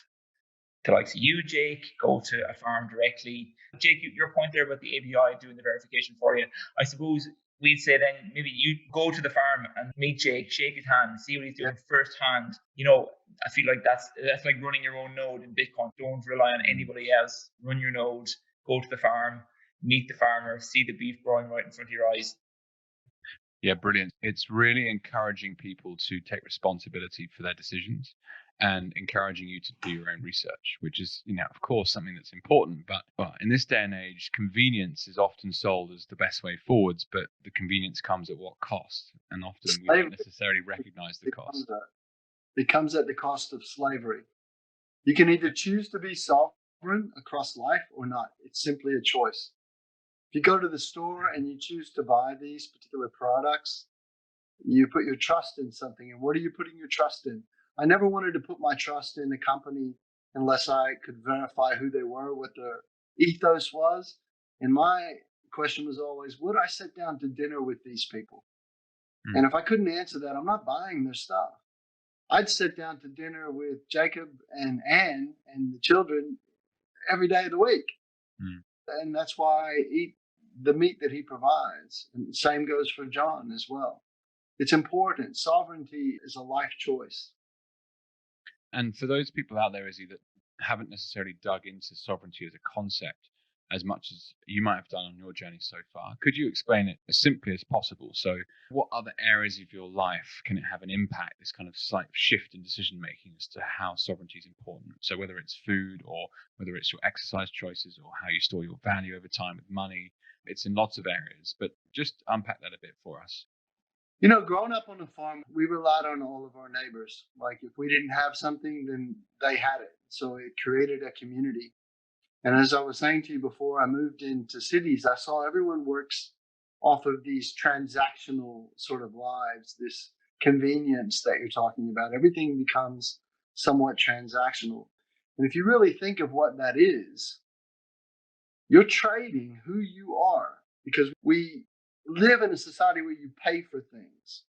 the likes of you, Jake, go to a farm directly. Jake, your point there about the ABI doing the verification for you, I suppose we'd say then maybe you go to the farm and meet Jake, shake his hand, see what he's doing firsthand. I feel like that's like running your own node in Bitcoin. Don't rely on anybody else. Run your node, go to the farm, meet the farmer, see the beef growing right in front of your eyes. Yeah, brilliant. It's really encouraging people to take responsibility for their decisions and encouraging you to do your own research, which is, of course, something that's important. But in this day and age, convenience is often sold as the best way forwards, but the convenience comes at what cost? And often we don't necessarily recognize the cost. It comes at the cost of slavery. You can either choose to be sovereign across life or not. It's simply a choice. If you go to the store and you choose to buy these particular products, you put your trust in something. And what are you putting your trust in? I never wanted to put my trust in a company unless I could verify who they were, what their ethos was. And my question was always, would I sit down to dinner with these people? And if I couldn't answer that, I'm not buying their stuff. I'd sit down to dinner with Jacob and Anne and the children every day of the week. And that's why I eat the meat that he provides. And the same goes for John as well. It's important. Sovereignty is a life choice. And for those people out there, Izzy, that haven't necessarily dug into sovereignty as a concept as much as you might have done on your journey so far, could you explain it as simply as possible? So what other areas of your life can it have an impact, this kind of slight shift in decision making as to how sovereignty is important? So whether it's food or whether it's your exercise choices or how you store your value over time with money, it's in lots of areas, but just unpack that a bit for us. Growing up on a farm, we relied on all of our neighbors. Like if we didn't have something, then they had it. So it created a community. And as I was saying to you before I moved into cities, I saw everyone works off of these transactional sort of lives, this convenience that you're talking about. Everything becomes somewhat transactional. And if you really think of what that is, you're trading who you are, because we live in a society where you pay for things.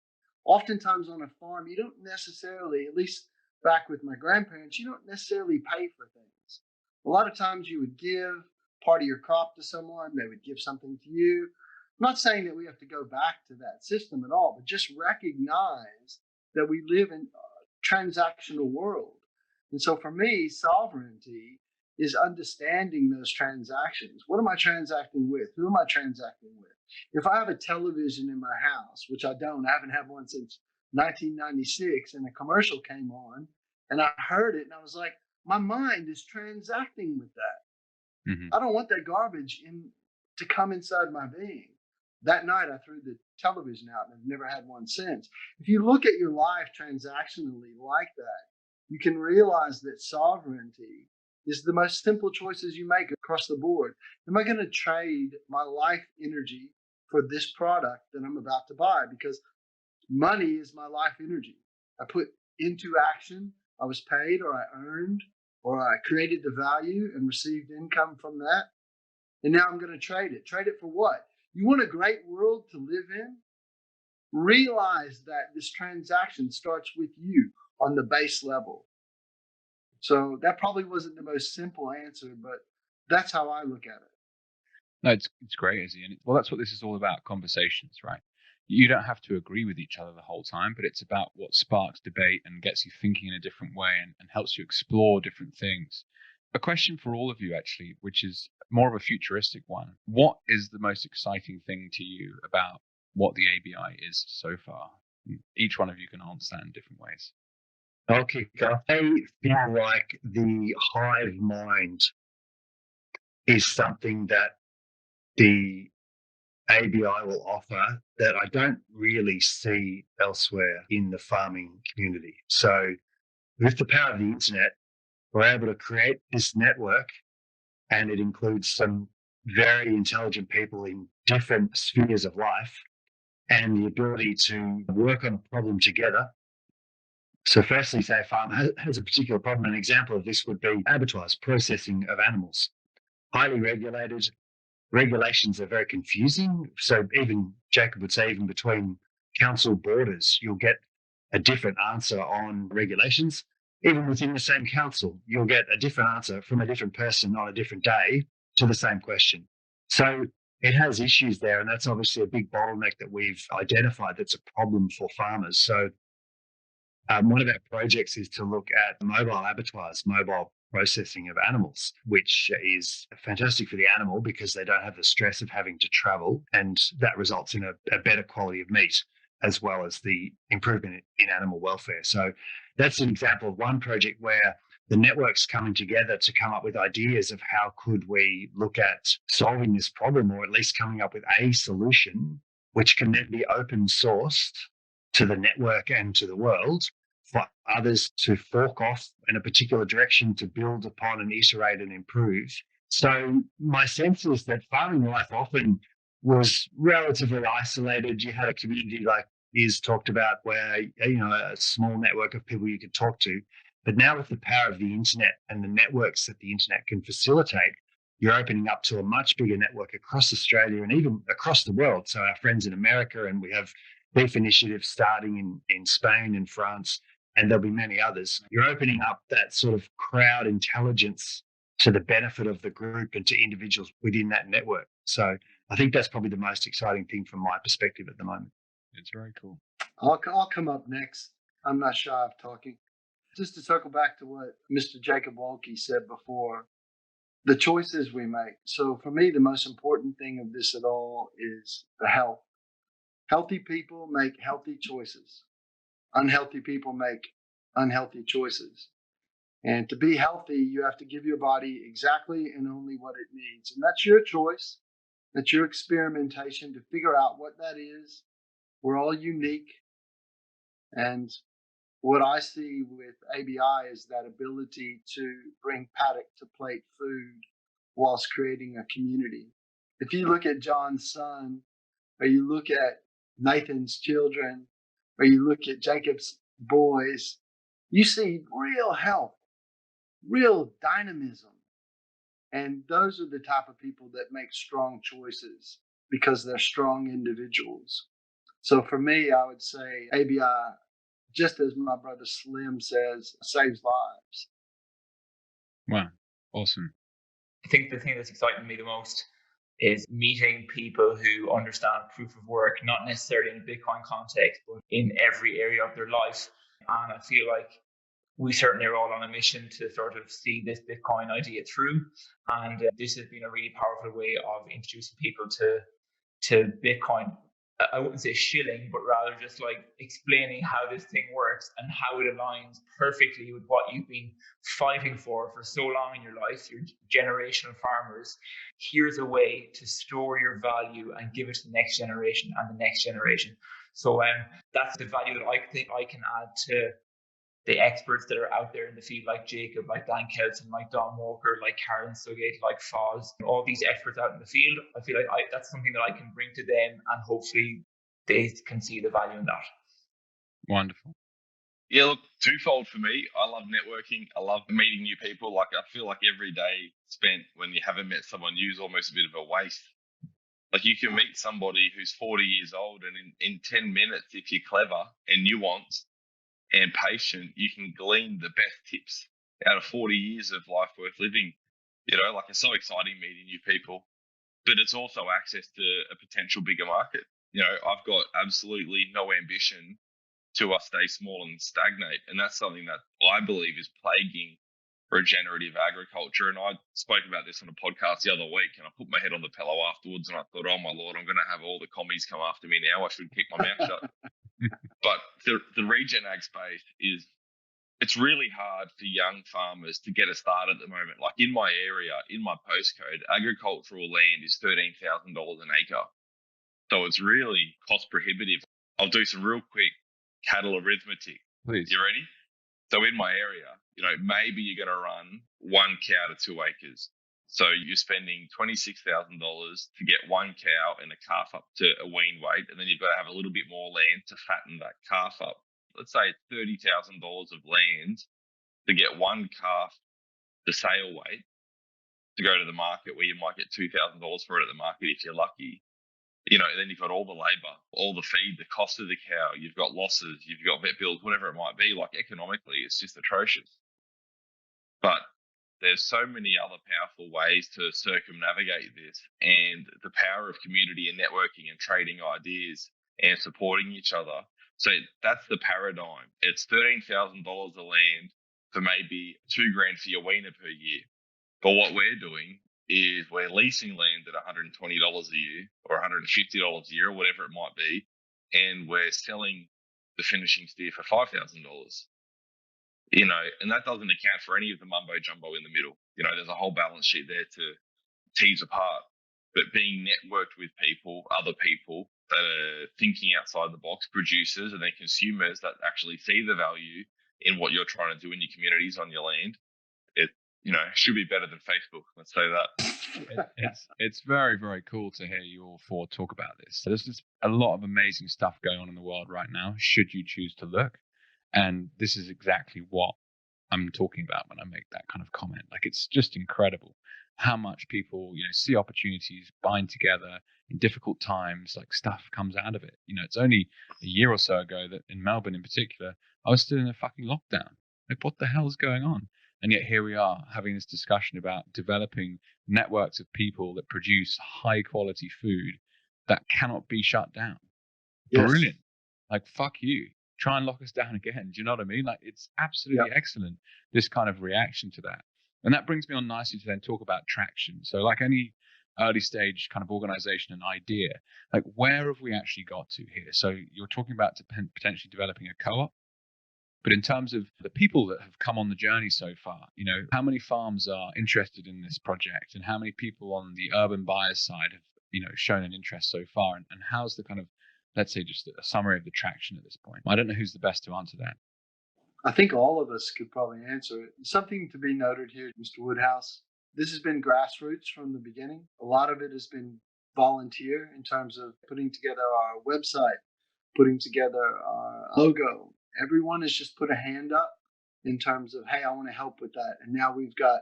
Oftentimes on a farm, you don't necessarily, at least back with my grandparents, you don't necessarily pay for things. A lot of times you would give part of your crop to someone, they would give something to you. I'm not saying that we have to go back to that system at all, but just recognize that we live in a transactional world. And so for me, sovereignty is understanding those transactions. What am I transacting with? Who am I transacting with? If I have a television in my house, which I don't, I haven't had one since 1996, and a commercial came on and I heard it and I was like, my mind is transacting with that. Mm-hmm. I don't want that garbage to come inside my being. That night I threw the television out and I've never had one since. If you look at your life transactionally like that, you can realize that sovereignty is the most simple choices you make across the board. Am I going to trade my life energy for this product that I'm about to buy? Because money is my life energy. I put into action, I was paid or I earned or I created the value and received income from that. And now I'm going to trade it. Trade it for what? You want a great world to live in? Realize that this transaction starts with you on the base level. So that probably wasn't the most simple answer, but that's how I look at it. No, it's great, Izzy. And well, that's what this is all about, conversations, right? You don't have to agree with each other the whole time, but it's about what sparks debate and gets you thinking in a different way and helps you explore different things. A question for all of you, actually, which is more of a futuristic one. What is the most exciting thing to you about what the ABI is so far? Each one of you can answer that in different ways. I'll kick off. I feel like the hive mind is something that the ABI will offer that I don't really see elsewhere in the farming community. So with the power of the internet, we're able to create this network, and it includes some very intelligent people in different spheres of life and the ability to work on a problem together. So firstly, say a farm has a particular problem. An example of this would be abattoirs, processing of animals. Highly regulated. Regulations are very confusing. So even Jacob would say, even between council borders, you'll get a different answer on regulations. Even within the same council, you'll get a different answer from a different person on a different day to the same question. So it has issues there, and that's obviously a big bottleneck that we've identified that's a problem for farmers. So one of our projects is to look at mobile abattoirs, mobile processing of animals, which is fantastic for the animal because they don't have the stress of having to travel, and that results in a better quality of meat as well as the improvement in animal welfare. So that's an example of one project where the network's coming together to come up with ideas of how could we look at solving this problem, or at least coming up with a solution which can then be open sourced to the network and to the world for others to fork off in a particular direction to build upon and iterate and improve. So my sense is that farming life often was relatively isolated. You had a community like Iz talked about where, a small network of people you could talk to. But now with the power of the internet and the networks that the internet can facilitate, you're opening up to a much bigger network across Australia and even across the world. So our friends in America, and we have beef initiatives starting in Spain and France, and there'll be many others. You're opening up that sort of crowd intelligence to the benefit of the group and to individuals within that network. So I think that's probably the most exciting thing from my perspective at the moment. It's very cool. I'll come up next. I'm not shy of talking. Just to circle back to what Mr. Jacob Walke said before, the choices we make. So for me, the most important thing of this at all is the health. Healthy people make healthy choices. Unhealthy people make unhealthy choices. And to be healthy, you have to give your body exactly and only what it needs. And that's your choice. That's your experimentation to figure out what that is. We're all unique. And what I see with ABI is that ability to bring paddock to plate food whilst creating a community. If you look at John's son, or you look at Nathan's children, or you look at Jacob's boys, you see real health, real dynamism. And those are the type of people that make strong choices because they're strong individuals. So for me, I would say ABI, just as my brother Slim says, saves lives. Wow, awesome. I think the thing that's exciting me the most is meeting people who understand proof of work, not necessarily in a Bitcoin context, but in every area of their life. And I feel like we certainly are all on a mission to sort of see this Bitcoin idea through. And this has been a really powerful way of introducing people to Bitcoin. I wouldn't say shilling, but rather just like explaining how this thing works and how it aligns perfectly with what you've been fighting for so long in your life, your generational farmers. Here's a way to store your value and give it to the next generation and the next generation. So that's the value that I think I can add to the experts that are out there in the field, like Jacob, like Dan Kelson, like Don Walker, like Karen Sugate, like Foz, all these experts out in the field. I feel like that's something that I can bring to them, and hopefully they can see the value in that. Wonderful. Yeah, look, twofold for me. I love networking. I love meeting new people. Like, I feel like every day spent when you haven't met someone new is almost a bit of a waste. Like, you can meet somebody who's 40 years old, and in 10 minutes, if you're clever and nuanced and patient, you can glean the best tips out of 40 years of life worth living. You know, like, it's so exciting meeting new people, but it's also access to a potential bigger market. You know, I've got absolutely no ambition to stay small and stagnate. And that's something that I believe is plaguing regenerative agriculture. And I spoke about this on a podcast the other week, and I put my head on the pillow afterwards and I thought, oh my Lord, I'm going to have all the commies come after me now. I should keep my mouth shut. But the regen ag space it's really hard for young farmers to get a start at the moment. Like, in my area, in my postcode, agricultural land is $13,000 an acre. So it's really cost prohibitive. I'll do some real quick cattle arithmetic. Please. You ready? So in my area, you know, maybe you're going to run 1 cow to 2 acres. So you're spending $26,000 to get 1 cow and a calf up to a wean weight, and then you've got to have a little bit more land to fatten that calf up. Let's say it's $30,000 of land to get 1 calf to sale weight to go to the market, where you might get $2,000 for it at the market if you're lucky. You know, then you've got all the labor, all the feed, the cost of the cow, you've got losses, you've got vet bills, whatever it might be. Like, economically, it's just atrocious. But there's so many other powerful ways to circumnavigate this, and the power of community and networking and trading ideas and supporting each other. So that's the paradigm. It's $13,000 a land for maybe $2,000 for your weaner per year. But what we're doing is we're leasing land at $120 a year or $150 a year or whatever it might be, and we're selling the finishing steer for $5,000. You know, and that doesn't account for any of the mumbo jumbo in the middle. You know, there's a whole balance sheet there to tease apart. But being networked with people, other people that are thinking outside the box, producers and then consumers that actually see the value in what you're trying to do in your communities on your land, it, you know, should be better than Facebook. Let's say that. It's very, very cool to hear you all four talk about this. So there's just a lot of amazing stuff going on in the world right now, should you choose to look. And this is exactly what I'm talking about when I make that kind of comment. Like, it's just incredible how much people, you know, see opportunities, bind together in difficult times, like stuff comes out of it. You know, it's only a year or so ago that in Melbourne in particular, I was still in a fucking lockdown. Like, what the hell's going on? And yet here we are having this discussion about developing networks of people that produce high quality food that cannot be shut down. Yes. Brilliant. Like, fuck you. Try and lock us down again. Do you know what I mean? Like, it's absolutely excellent, this kind of reaction to that. And that brings me on nicely to then talk about traction. So like any early stage kind of organization and idea, like, where have we actually got to here? So you're talking about potentially developing a co-op, but in terms of the people that have come on the journey so far, you know, how many farms are interested in this project, and how many people on the urban buyers side have, you know, shown an interest so far, and how's the kind of, let's say, just a summary of the traction at this point? I don't know who's the best to answer that. I think all of us could probably answer it. Something to be noted here, Mr. Woodhouse. This has been grassroots from the beginning. A lot of it has been volunteer in terms of putting together our website, putting together our logo. Everyone has just put a hand up in terms of, hey, I want to help with that. And now we've got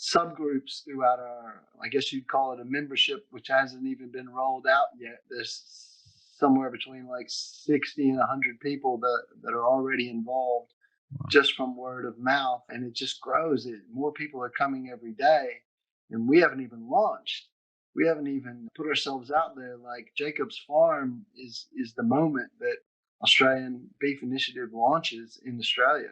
subgroups throughout our, I guess you'd call it a membership, which hasn't even been rolled out yet. There's somewhere between like 60 and 100 people that are already involved just from word of mouth, and it just grows. More people are coming every day, and we haven't even launched. We haven't even put ourselves out there. Like Jacob's Farm is the moment that Australian Beef Initiative launches in Australia.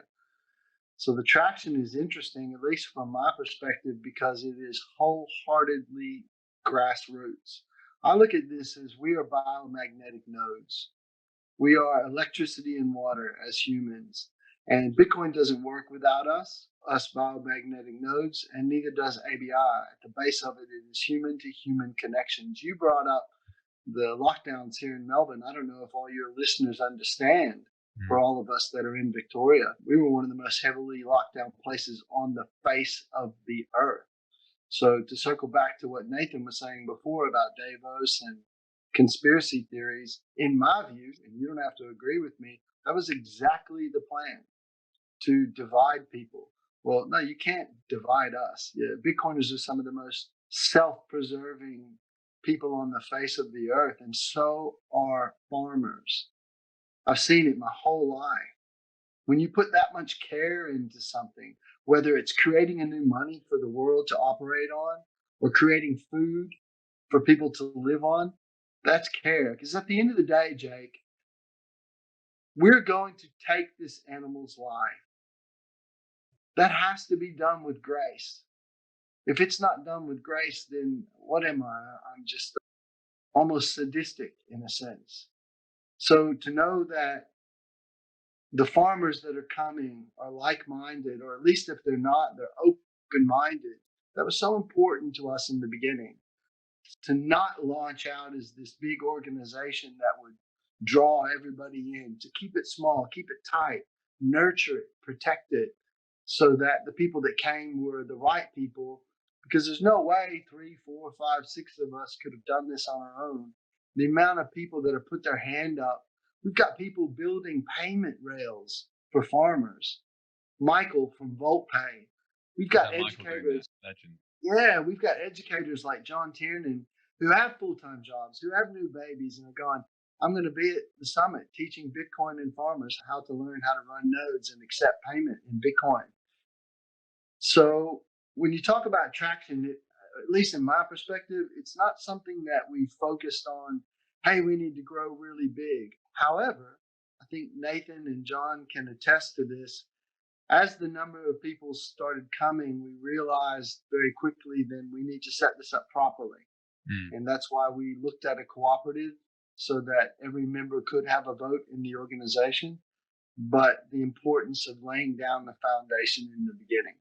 So the traction is interesting, at least from my perspective, because it is wholeheartedly grassroots. I look at this as we are biomagnetic nodes. We are electricity and water as humans. And Bitcoin doesn't work without us biomagnetic nodes, and neither does ABI. At the base of it, it is human to human connections. You brought up the lockdowns here in Melbourne. I don't know if all your listeners understand. For all of us that are in Victoria, we were one of the most heavily locked down places on the face of the earth. So to circle back to what Nathan was saying before about Davos and conspiracy theories, in my view, and you don't have to agree with me, that was exactly the plan, to divide people. Well, no, you can't divide us. Yeah, Bitcoiners are some of the most self-preserving people on the face of the earth, and so are farmers. I've seen it my whole life. When you put that much care into something, whether it's creating a new money for the world to operate on or creating food for people to live on, that's care. Because at the end of the day, Jake, we're going to take this animal's life. That has to be done with grace. If it's not done with grace, then what am I? I'm just almost sadistic in a sense. So to know that the farmers that are coming are like-minded, or at least if they're not, they're open-minded. That was so important to us in the beginning, to not launch out as this big organization that would draw everybody in, to keep it small, keep it tight, nurture it, protect it, so that the people that came were the right people, because there's no way 3, 4, 5, 6 of us could have done this on our own. The amount of people that have put their hand up. We've got people building payment rails for farmers. Michael from VoltPay. We've got educators. Yeah, we've got educators like John Tiernan who have full-time jobs, who have new babies, and are going, I'm going to be at the summit teaching Bitcoin and farmers how to learn how to run nodes and accept payment in Bitcoin. So when you talk about traction, at least in my perspective, it's not something that we focused on, hey, we need to grow really big. However, I think Nathan and John can attest to this. As the number of people started coming, we realized very quickly then we need to set this up properly. And that's why we looked at a cooperative so that every member could have a vote in the organization, but the importance of laying down the foundation in the beginning.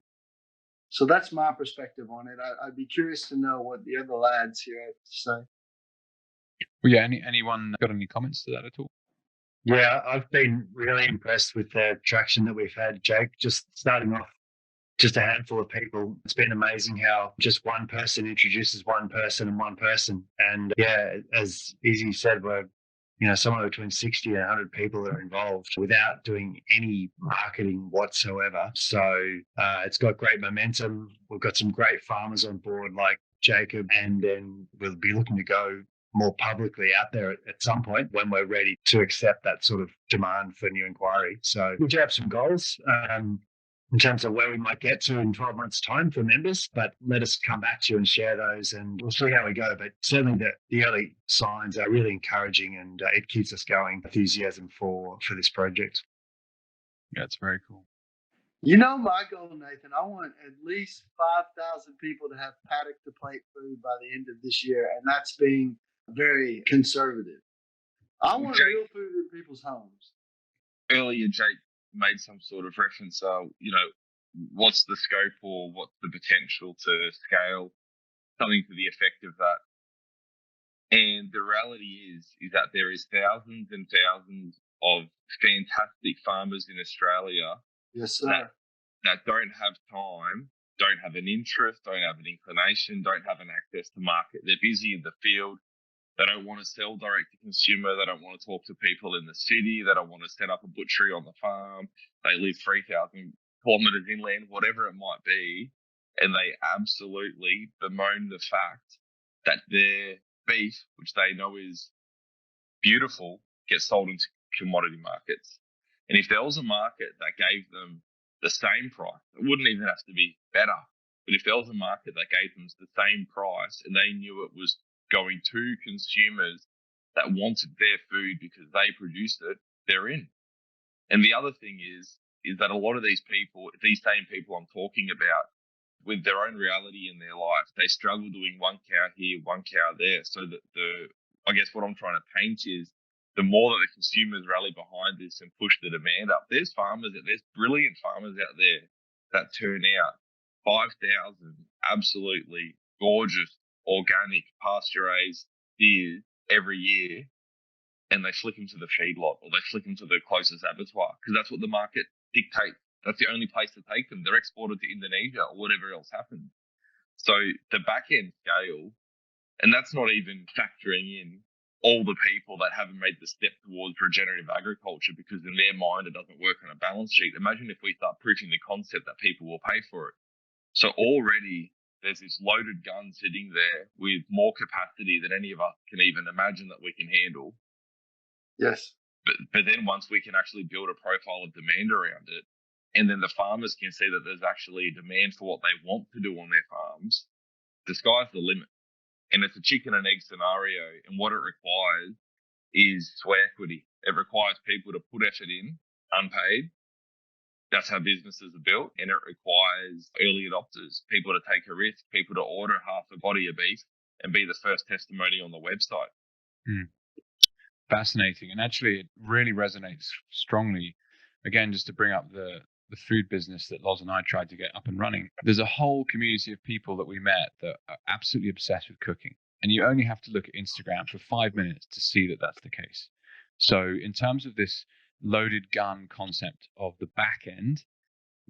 So that's my perspective on it. I'd be curious to know what the other lads here have to say. Well, yeah, anyone got any comments to that at all? Yeah, I've been really impressed with the traction that we've had, Jake. Just starting off, just a handful of people. It's been amazing how just one person introduces one person and one person. And yeah, as Izzy said, we're somewhere between 60 and 100 people are involved without doing any marketing whatsoever. So it's got great momentum. We've got some great farmers on board like Jacob, and then we'll be looking to go more publicly out there at some point when we're ready to accept that sort of demand for new inquiry. So we do have some goals in terms of where we might get to in 12 months' time for members, but let us come back to you and share those, and we'll see how we go. But certainly the early signs are really encouraging, and it keeps us going. Enthusiasm for this project. Yeah, it's very cool. You know my goal, Nathan. I want at least 5,000 people to have paddock to plate food by the end of this year, and that's being very conservative. I want real food in people's homes. Earlier, Jake made some sort of reference, what's the scope or what's the potential to scale, something to the effect of that. And the reality is that there is thousands and thousands of fantastic farmers in Australia. Yes, sir. That don't have time, don't have an interest, don't have an inclination, don't have an access to market. They're busy in the field. They don't want to sell direct to consumer. They don't want to talk to people in the city. They don't want to set up a butchery on the farm. They live 3,000 kilometers inland, whatever it might be. And they absolutely bemoan the fact that their beef, which they know is beautiful, gets sold into commodity markets. And if there was a market that gave them the same price, it wouldn't even have to be better. But if there was a market that gave them the same price and they knew it was going to consumers that wanted their food because they produced it, they're in. And the other thing is that a lot of these people, these same people I'm talking about, with their own reality in their life, they struggle doing one cow here, one cow there. So that I guess what I'm trying to paint is the more that the consumers rally behind this and push the demand up, there's brilliant farmers out there that turn out 5,000 absolutely gorgeous, organic, pasture-raised steers every year, and they flick them to the feedlot or they flick them to the closest abattoir because that's what the market dictates. That's the only place to take them. They're exported to Indonesia or whatever else happens. So the back end scale, and that's not even factoring in all the people that haven't made the step towards regenerative agriculture because in their mind it doesn't work on a balance sheet. Imagine if we start proving the concept that people will pay for it. So already there's this loaded gun sitting there with more capacity than any of us can even imagine that we can handle. Yes. But then once we can actually build a profile of demand around it, and then the farmers can see that there's actually a demand for what they want to do on their farms, the sky's the limit. And it's a chicken and egg scenario. And what it requires is sweat equity. It requires people to put effort in, unpaid. That's how businesses are built. And it requires early adopters, people to take a risk, people to order half a body of beef and be the first testimony on the website. Fascinating. And actually, it really resonates strongly. Again, just to bring up the food business that Loz and I tried to get up and running, there's a whole community of people that we met that are absolutely obsessed with cooking. And you only have to look at Instagram for 5 minutes to see that that's the case. So in terms of this loaded gun concept of the back end,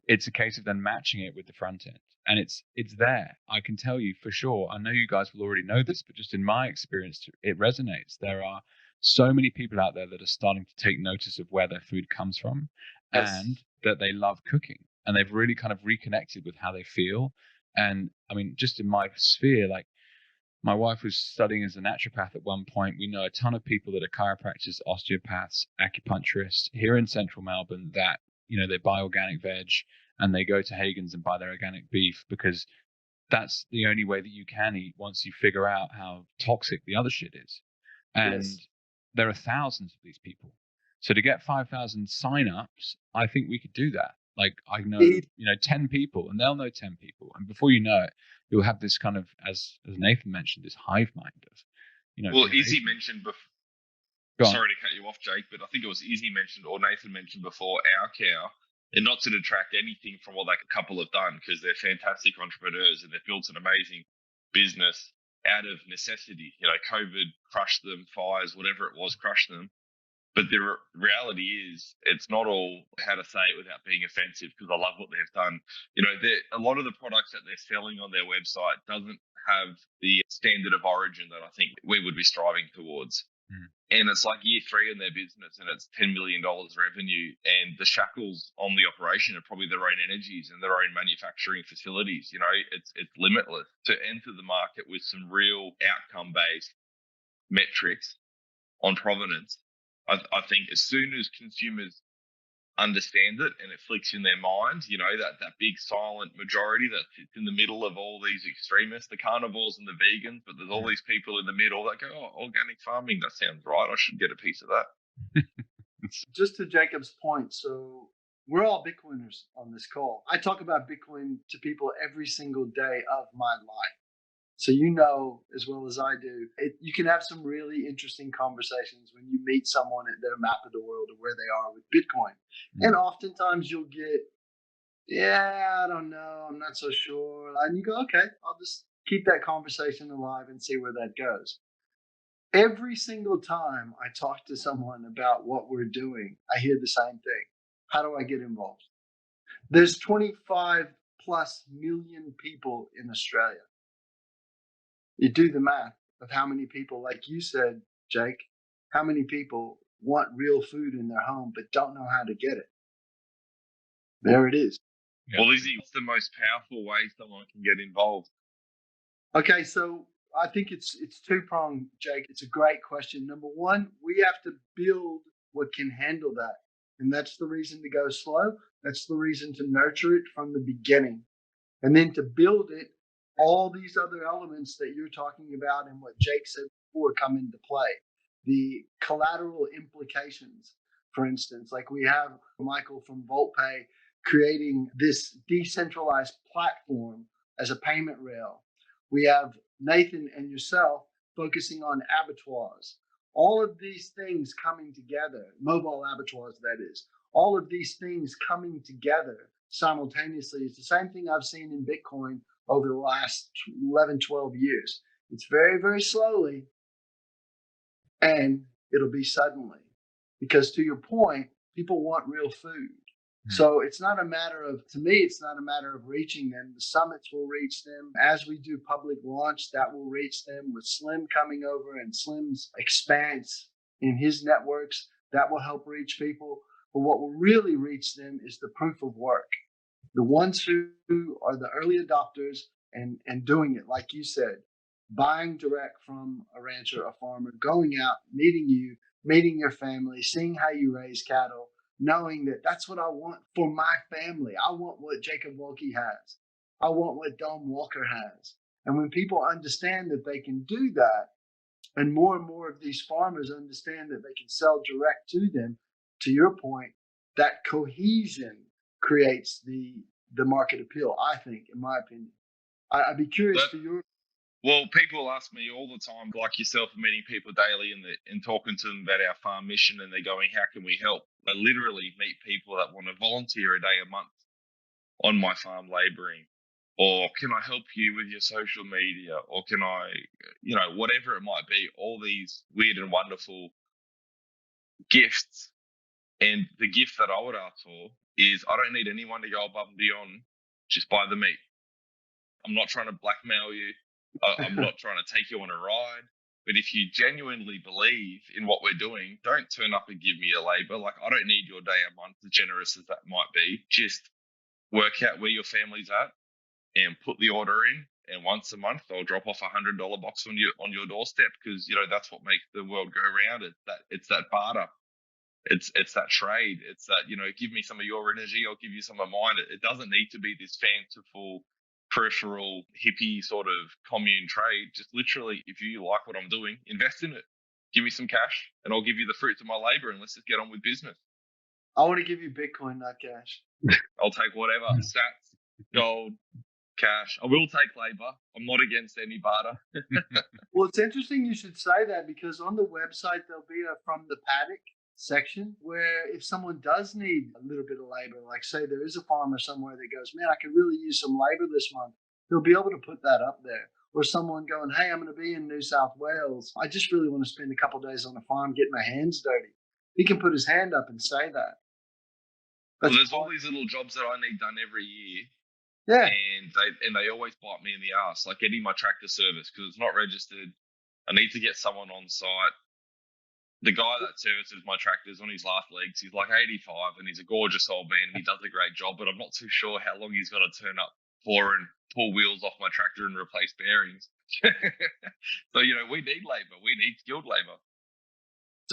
it's a case of then matching it with the front end. And it's there. I can tell you for sure. I know you guys will already know this, but just in my experience, it resonates. There are so many people out there that are starting to take notice of where their food comes from. Yes. And that they love cooking, and they've really kind of reconnected with how they feel. And I mean, just in my sphere, like my wife was studying as a naturopath at one point. We know a ton of people that are chiropractors, osteopaths, acupuncturists here in central Melbourne that, they buy organic veg and they go to Hagen's and buy their organic beef because that's the only way that you can eat once you figure out how toxic the other shit is. And yes. There are thousands of these people. So to get 5,000 signups, I think we could do that. Like I know, 10 people, and they'll know 10 people, and before you know it, you'll have this kind of, as Nathan mentioned, this hive mind of, Well, Izzy mentioned before. Sorry to cut you off, Jake, but I think it was Izzy mentioned or Nathan mentioned before our cow, and not to detract anything from what a couple have done because they're fantastic entrepreneurs and they've built an amazing business out of necessity. COVID crushed them, fires, whatever it was, crushed them. But the reality is, it's not all how to say it without being offensive because I love what they've done. A lot of the products that they're selling on their website doesn't have the standard of origin that I think we would be striving towards. And it's like year 3 in their business and it's $10 million revenue. And the shackles on the operation are probably their own energies and their own manufacturing facilities. It's limitless to enter the market with some real outcome-based metrics on provenance. I think as soon as consumers understand it and it flicks in their mind, that big silent majority that sits in the middle of all these extremists, the carnivores and the vegans, but there's all these people in the middle that go, oh, organic farming, that sounds right. I should get a piece of that. Just to Jacob's point, so we're all Bitcoiners on this call. I talk about Bitcoin to people every single day of my life. So as well as I do, you can have some really interesting conversations when you meet someone at their map of the world of where they are with Bitcoin. And oftentimes you'll get, I don't know, I'm not so sure. And you go, okay, I'll just keep that conversation alive and see where that goes. Every single time I talk to someone about what we're doing, I hear the same thing. How do I get involved? There's 25 plus million people in Australia. You do the math of how many people, like you said, Jake, how many people want real food in their home but don't know how to get it. There it is. Well, Izzy, what's the most powerful way someone can get involved? Okay, so I think it's two-pronged, Jake. It's a great question. Number one, we have to build what can handle that. And that's the reason to go slow. That's the reason to nurture it from the beginning. And then to build it, all these other elements that you're talking about and what Jake said before come into play. The collateral implications, for instance, like we have Michael from VoltPay creating this decentralized platform as a payment rail. We have Nathan and yourself focusing on abattoirs. All of these things coming together, mobile abattoirs, that is, all of these things coming together simultaneously is the same thing I've seen in Bitcoin over the last 11, 12 years. It's very, very slowly, and it'll be suddenly. Because to your point, people want real food. So it's not a matter of, to me, it's not a matter of reaching them. The summits will reach them. As we do public launch, that will reach them. With Slim coming over and Slim's expanse in his networks, that will help reach people. But what will really reach them is the proof of work. The ones who are the early adopters and doing it, like you said, buying direct from a rancher, a farmer, going out, meeting you, meeting your family, seeing how you raise cattle, knowing that that's what I want for my family. I want what Jacob Wolke has. I want what Don Walker has. And when people understand that they can do that, and more of these farmers understand that they can sell direct to them, to your point, that cohesion creates the market appeal, I think, in my opinion. I'd be curious for your... Well, people ask me all the time, like yourself, meeting people daily and talking to them about our farm mission, and they're going, how can we help? I literally meet people that want to volunteer a day a month on my farm labouring, or can I help you with your social media, or can I, whatever it might be, all these weird and wonderful gifts. And the gift that I would ask for is I don't need anyone to go above and beyond, just buy the meat. I'm not trying to blackmail you. I'm not trying to take you on a ride. But if you genuinely believe in what we're doing, don't turn up and give me a labour. Like, I don't need your day a month, as generous as that might be. Just work out where your family's at and put the order in. And once a month, I'll drop off $100 box on your doorstep, because that's what makes the world go round. It's that barter. It's that trade. It's that, give me some of your energy, I'll give you some of mine. It doesn't need to be this fanciful, peripheral, hippie sort of commune trade. Just literally, if you like what I'm doing, invest in it. Give me some cash and I'll give you the fruits of my labor, and let's just get on with business. I want to give you Bitcoin, not cash. I'll take whatever. Sats, gold, cash. I will take labor. I'm not against any barter. Well, it's interesting you should say that, because on the website, there'll be a from the paddock section where if someone does need a little bit of labor, like say there is a farmer somewhere that goes, man, I could really use some labor this month, he'll be able to put that up there. Or someone going, hey, I'm going to be in New South Wales, I just really want to spend a couple of days on the farm getting my hands dirty. He can put his hand up and say that. Well, there's all these little jobs that I need done every year. Yeah. And they always bite me in the ass, like getting my tractor service, because it's not registered. I need to get someone on site. The guy that services my tractors on his last legs, he's like 85 and he's a gorgeous old man and he does a great job, but I'm not too sure how long he's going to turn up for and pull wheels off my tractor and replace bearings. So, we need labor. We need skilled labor.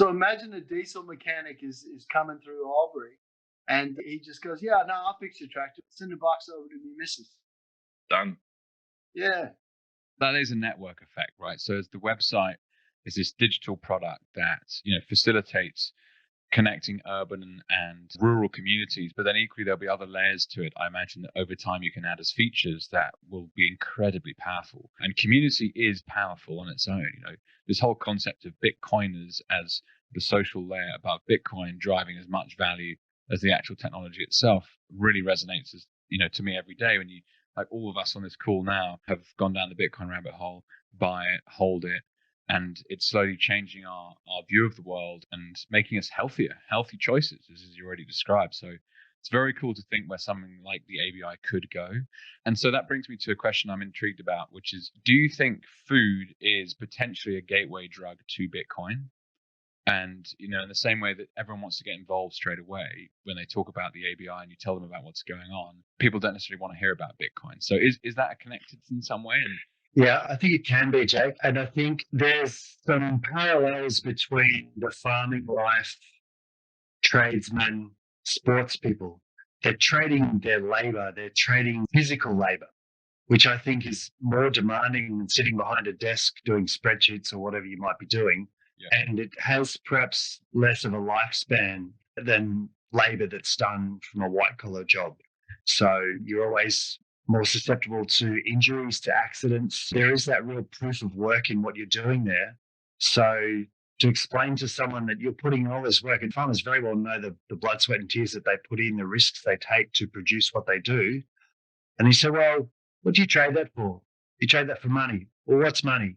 So imagine a diesel mechanic is coming through Albury and he just goes, yeah, no, I'll fix your tractor. Send the box over to me, missus. Done. Yeah. That is a network effect, right? So as the website is this digital product that facilitates connecting urban and rural communities, but then equally there'll be other layers to it. I imagine that over time you can add as features that will be incredibly powerful. And community is powerful on its own. This whole concept of Bitcoiners as the social layer above Bitcoin driving as much value as the actual technology itself really resonates as to me every day. When you, like all of us on this call now, have gone down the Bitcoin rabbit hole, buy it, hold it. And it's slowly changing our view of the world and making us healthy choices, as you already described. So it's very cool to think where something like the ABI could go. And so that brings me to a question I'm intrigued about, which is, do you think food is potentially a gateway drug to Bitcoin? And, in the same way that everyone wants to get involved straight away when they talk about the ABI and you tell them about what's going on, people don't necessarily want to hear about Bitcoin. So is that connected in some way? Yeah, I think it can be, Jake. And I think there's some parallels between the farming life tradesmen, sports people. They're trading their labor, they're trading physical labor, which I think is more demanding than sitting behind a desk doing spreadsheets or whatever you might be doing. Yeah. And it has perhaps less of a lifespan than labor that's done from a white collar job. So you're always more susceptible to injuries, to accidents. There is that real proof of work in what you're doing there. So to explain to someone that you're putting in all this work, and farmers very well know the blood, sweat, and tears that they put in, the risks they take to produce what they do. And you say, well, what do you trade that for? You trade that for money. Well, what's money?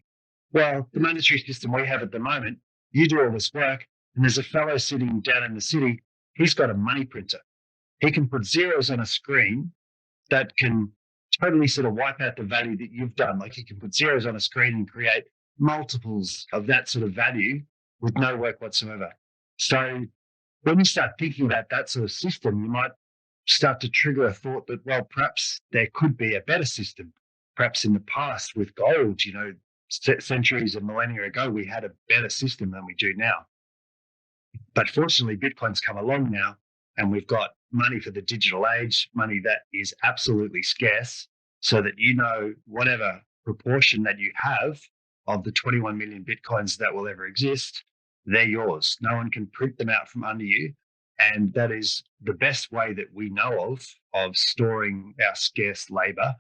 Well, the monetary system we have at the moment, you do all this work, and there's a fellow sitting down in the city, he's got a money printer. He can put zeros on a screen that can totally sort of wipe out the value that you've done. Like he can put zeros on a screen and create multiples of that sort of value with no work whatsoever. So when you start thinking about that sort of system, you might start to trigger a thought that, well, perhaps there could be a better system. Perhaps in the past with gold, centuries and millennia ago, we had a better system than we do now. But fortunately, Bitcoin's come along now, and we've got money for the digital age, money that is absolutely scarce, so that whatever proportion that you have of the 21 million Bitcoins that will ever exist, they're yours. No one can print them out from under you. And that is the best way that we know of storing our scarce labor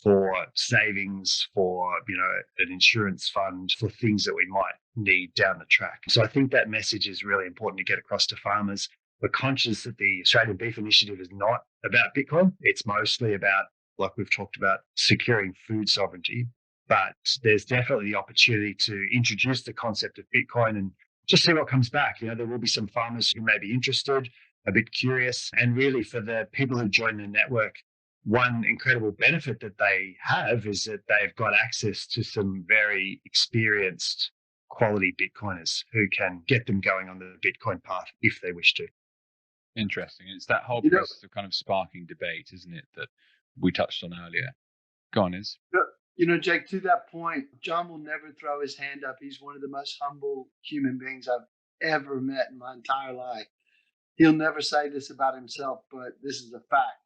for savings, for an insurance fund, for things that we might need down the track. So I think that message is really important to get across to farmers. We're conscious that the Australian Beef Initiative is not about Bitcoin. It's mostly about, like we've talked about, securing food sovereignty. But there's definitely the opportunity to introduce the concept of Bitcoin and just see what comes back. There will be some farmers who may be interested, a bit curious. And really for the people who join the network, one incredible benefit that they have is that they've got access to some very experienced quality Bitcoiners who can get them going on the Bitcoin path if they wish to. Interesting. It's that whole process of kind of sparking debate, isn't it, that we touched on earlier. Go on, Iz. Jake, to that point, John will never throw his hand up. He's one of the most humble human beings I've ever met in my entire life. He'll never say this about himself, but this is a fact.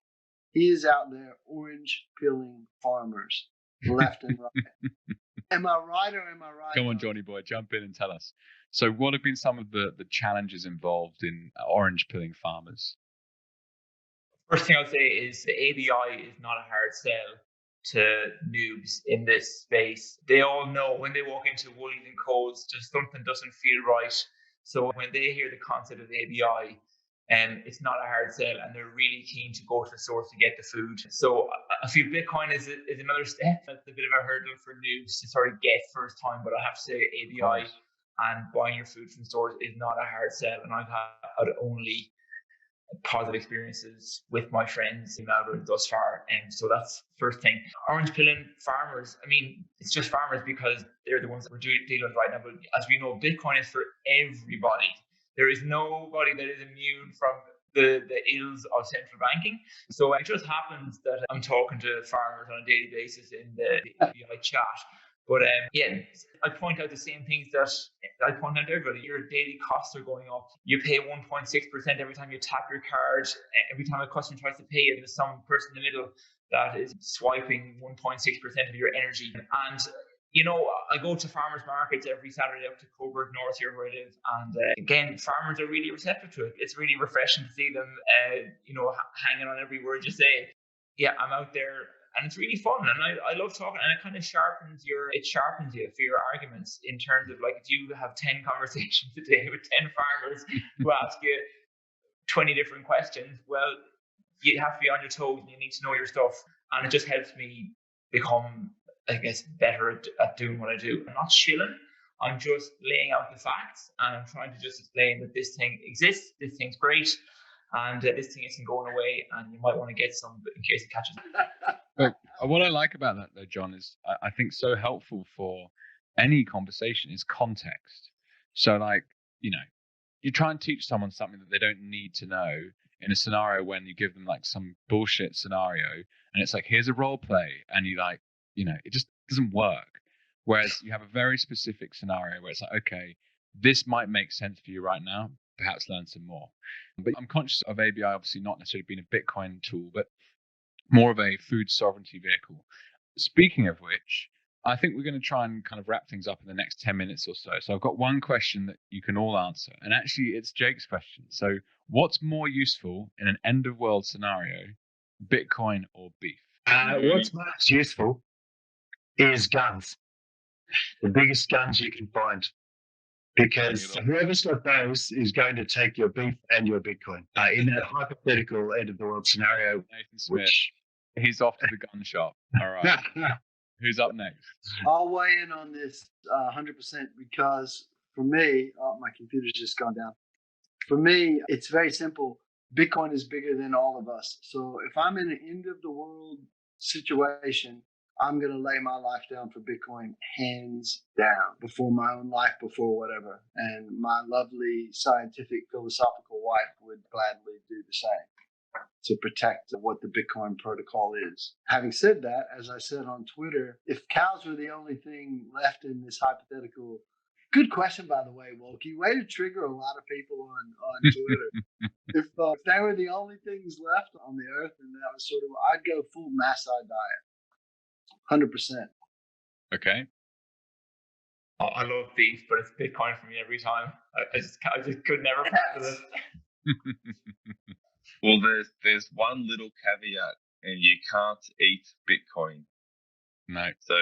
He is out there orange peeling farmers left and right. Am I right or am I right? Come on, Johnny boy, jump in and tell us. So what have been some of the challenges involved in orange peeling farmers? First thing I'll say is the ABI is not a hard sell to noobs in this space. They all know when they walk into Woolies and Coles, just something doesn't feel right. So when they hear the concept of ABI, it's not a hard sell, and they're really keen to go to the source to get the food. So I feel Bitcoin is another step. That's a bit of a hurdle for noobs to sort of get first time, but I have to say ABI and buying your food from stores is not a hard sell, and I've had only positive experiences with my friends in Melbourne thus far. And so that's the first thing. Orange peeling farmers, it's just farmers because they're the ones that we're dealing with right now. But as we know, Bitcoin is for everybody. There is nobody that is immune from the ills of central banking. So it just happens that I'm talking to farmers on a daily basis in the API chat. But I point out the same things that I point out to everybody. Your daily costs are going up. You pay 1.6% every time you tap your card. Every time a customer tries to pay you, there's some person in the middle that is swiping 1.6% of your energy. And I go to farmers markets every Saturday up to Coburg North here where I live. And again, farmers are really receptive to it. It's really refreshing to see them, hanging on every word you say. Yeah, I'm out there. And it's really fun, and I love talking, and it kind of sharpens you for your arguments in terms of, like, if you have 10 conversations a day with 10 farmers who ask you 20 different questions, well, you have to be on your toes and you need to know your stuff. And it just helps me become, I guess, better at doing what I do. I'm not shilling, I'm just laying out the facts, and I'm trying to just explain that this thing exists, this thing's great, and this thing isn't going away, and you might want to get some in case it catches. But what I like about that, though, John, is I think so helpful for any conversation is context. So, like, you try and teach someone something that they don't need to know in a scenario when you give them like some bullshit scenario, and it's like, here's a role play, and it just doesn't work. Whereas you have a very specific scenario where it's like, okay, this might make sense for you right now, perhaps learn some more. But I'm conscious of ABI obviously not necessarily being a Bitcoin tool, but more of a food sovereignty vehicle. Speaking of which, I think we're going to try and kind of wrap things up in the next 10 minutes or so. So I've got one question that you can all answer. And actually, it's Jake's question. So what's more useful in an end of world scenario, Bitcoin or beef? What's most useful is guns. The biggest guns you can find. Because whoever's got those is going to take your beef and your Bitcoin. In that hypothetical end of the world scenario, Nathan Smith, he's off to the gun shop. All right. Who's up next? I'll weigh in on this 100% because for me, my computer's just gone down. For me, it's very simple. Bitcoin is bigger than all of us. So if I'm in an end of the world situation, I'm going to lay my life down for Bitcoin hands down before my own life, before whatever. And my lovely scientific philosophical wife would gladly do the same to protect what the Bitcoin protocol is. Having said that, as I said on Twitter, if cows were the only thing left in this hypothetical, good question, by the way, Wolke, way to trigger a lot of people on Twitter. If they were the only things left on the earth, and that was sort of, I'd go full Maasai diet, 100%. Okay. I love beef, but it's Bitcoin for me every time. I just could never part with it. Well, there's one little caveat, and you can't eat Bitcoin. No. So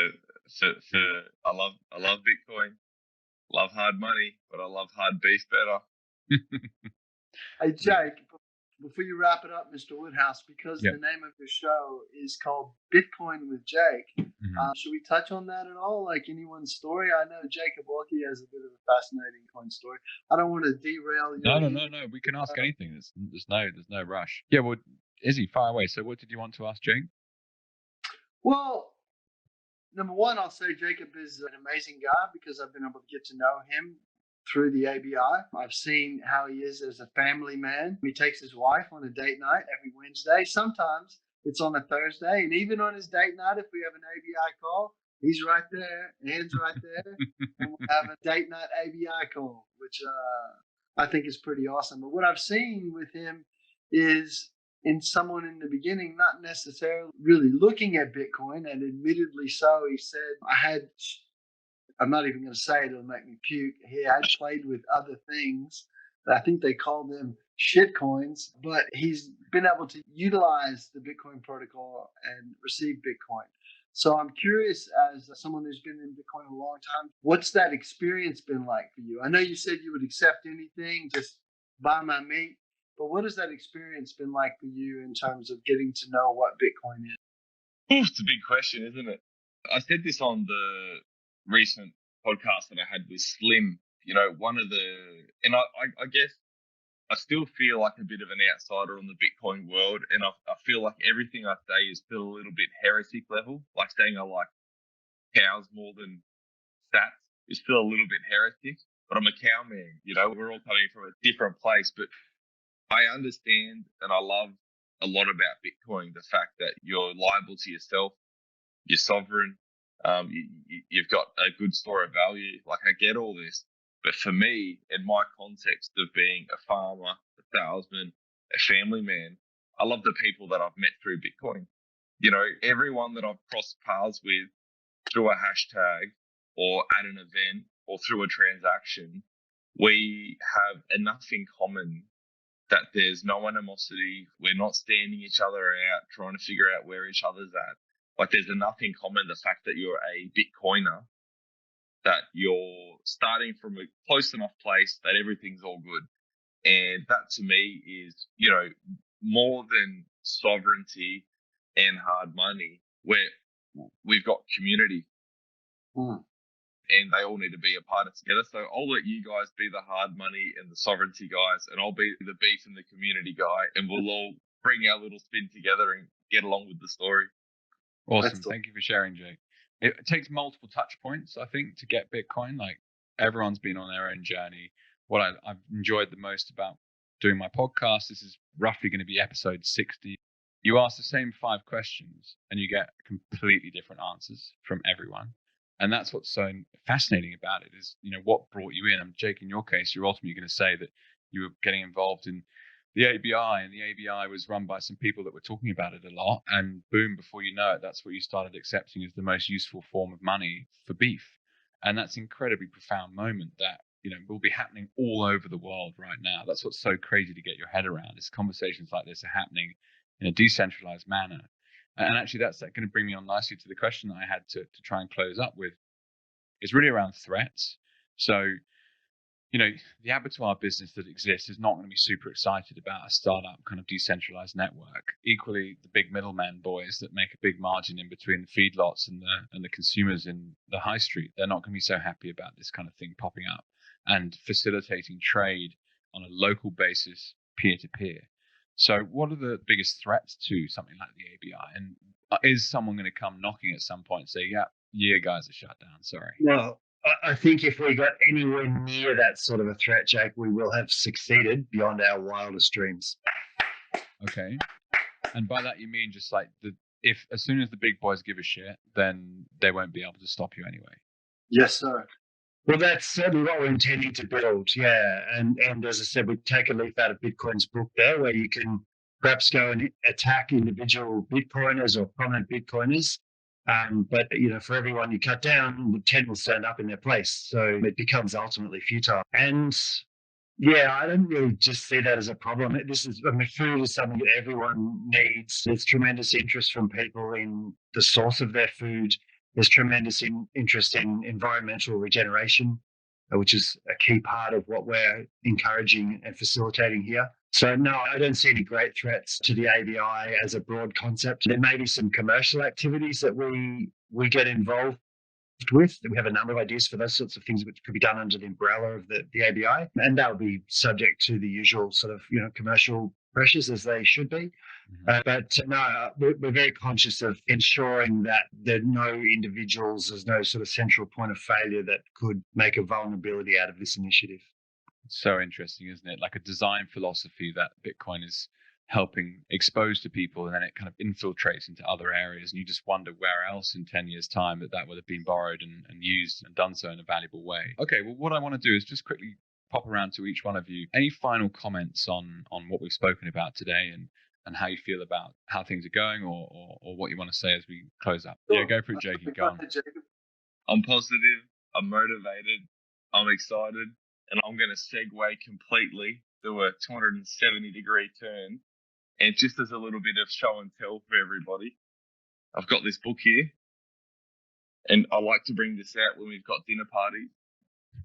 I love Bitcoin, love hard money, but I love hard beef better. Hey, Jake, before you wrap it up, Mr. Woodhouse, because Yep. the name of your show is called Bitcoin with Jake, should we touch on that at all? Like anyone's story? I know Jacob Wolke has a bit of a fascinating coin story. I don't want to derail you. No. We can ask anything. There's no rush. Yeah, well, Izzy, fire away. So what did you want to ask Jake? Well, number one, I'll say Jacob is an amazing guy because I've been able to get to know him through the ABI. I've seen how he is as a family man. He takes his wife on a date night every Wednesday. Sometimes it's on a Thursday. And even on his date night, if we have an ABI call, he's right there, hands right there. And we have a date night ABI call, which I think is pretty awesome. But what I've seen with him is in someone in the beginning, not necessarily really looking at Bitcoin, and admittedly so, he said, I'm not even going to say it, it'll make me puke. He had played with other things. I think they call them shit coins, but he's been able to utilize the Bitcoin protocol and receive Bitcoin. So I'm curious, as someone who's been in Bitcoin a long time, what's that experience been like for you? I know you said you would accept anything, just buy my meat, but what has that experience been like for you in terms of getting to know what Bitcoin is? It's a big question, isn't it? I said this on the recent podcast that I had with Slim. You know, and I guess I still feel like a bit of an outsider on the Bitcoin world, and I feel like everything I say is still a little bit heretic level. Like saying I like cows more than stats is still a little bit heretic, but I'm a cow man. You know, we're all coming from a different place, but I understand and I love a lot about Bitcoin, the fact that you're liable to yourself, you're sovereign, you've got a good store of value. Like, I get all this. But for me, in my context of being a farmer, a salesman, a family man, I love the people that I've met through Bitcoin. You know, everyone that I've crossed paths with through a hashtag or at an event or through a transaction, we have enough in common that there's no animosity. We're not standing each other out, trying to figure out where each other's at. Like, there's enough in common, the fact that you're a Bitcoiner, that you're starting from a close enough place that everything's all good. And that to me is, you know, more than sovereignty and hard money, where we've got community. And they all need to be a part of it together. So I'll let you guys be the hard money and the sovereignty guys, and I'll be the beef and the community guy, and we'll all bring our little spin together and get along with the story. Awesome. Thank you for sharing, Jake. It takes multiple touch points, I think, to get Bitcoin. Like, everyone's been on their own journey. What I've enjoyed the most about doing my podcast, this is roughly going to be episode 60. You ask the same 5 questions and you get completely different answers from everyone. And that's what's so fascinating about it is, you know, what brought you in. And Jake, in your case, you're ultimately going to say that you were getting involved in the ABI, and the ABI was run by some people that were talking about it a lot. And boom, before you know it, that's what you started accepting as the most useful form of money for beef. And that's an incredibly profound moment that, will be happening all over the world right now. That's what's so crazy to get your head around, is conversations like this are happening in a decentralized manner. And actually, that's going to bring me on nicely to the question that I had to try and close up with. It's really around threats. So, the abattoir business that exists is not going to be super excited about a startup kind of decentralized network. Equally, the big middleman boys that make a big margin in between the feedlots and the consumers in the high street, they're not going to be so happy about this kind of thing popping up and facilitating trade on a local basis, peer to peer. So what are the biggest threats to something like the ABI? And is someone going to come knocking at some point and say, yeah, guys are shut down, sorry? Well, I think if we got anywhere near that sort of a threat, Jake, we will have succeeded beyond our wildest dreams. Okay. And by that, you mean just like if as soon as the big boys give a shit, then they won't be able to stop you anyway? Yes, sir. Well, that's certainly what we're intending to build, yeah. And as I said, we take a leaf out of Bitcoin's book there, where you can perhaps go and attack individual Bitcoiners or prominent Bitcoiners. But for everyone you cut down, 10 will stand up in their place. So it becomes ultimately futile. And yeah, I don't really just see that as a problem. Food is something that everyone needs. There's tremendous interest from people in the source of their food. There's tremendous interest in environmental regeneration, which is a key part of what we're encouraging and facilitating here. So no, I don't see any great threats to the ABI as a broad concept. There may be some commercial activities that we get involved with. We have a number of ideas for those sorts of things which could be done under the umbrella of the ABI, and that will be subject to the usual sort of commercial pressures, as they should be. But no, we're very conscious of ensuring that there are no individuals, there's no sort of central point of failure that could make a vulnerability out of this initiative. It's so interesting, isn't it? Like a design philosophy that Bitcoin is helping expose to people, and then it kind of infiltrates into other areas, and you just wonder where else in 10 years' time that would have been borrowed and used and done so in a valuable way. Okay, well, what I want to do is just quickly pop around to each one of you. Any final comments on what we've spoken about today, and how you feel about how things are going, or what you want to say as we close up? Sure. Yeah, go for it, Jakey. Go on. I'm positive, I'm motivated, I'm excited, and I'm going to segue completely to a 270-degree turn. And just as a little bit of show and tell for everybody, I've got this book here, and I like to bring this out when we've got dinner parties.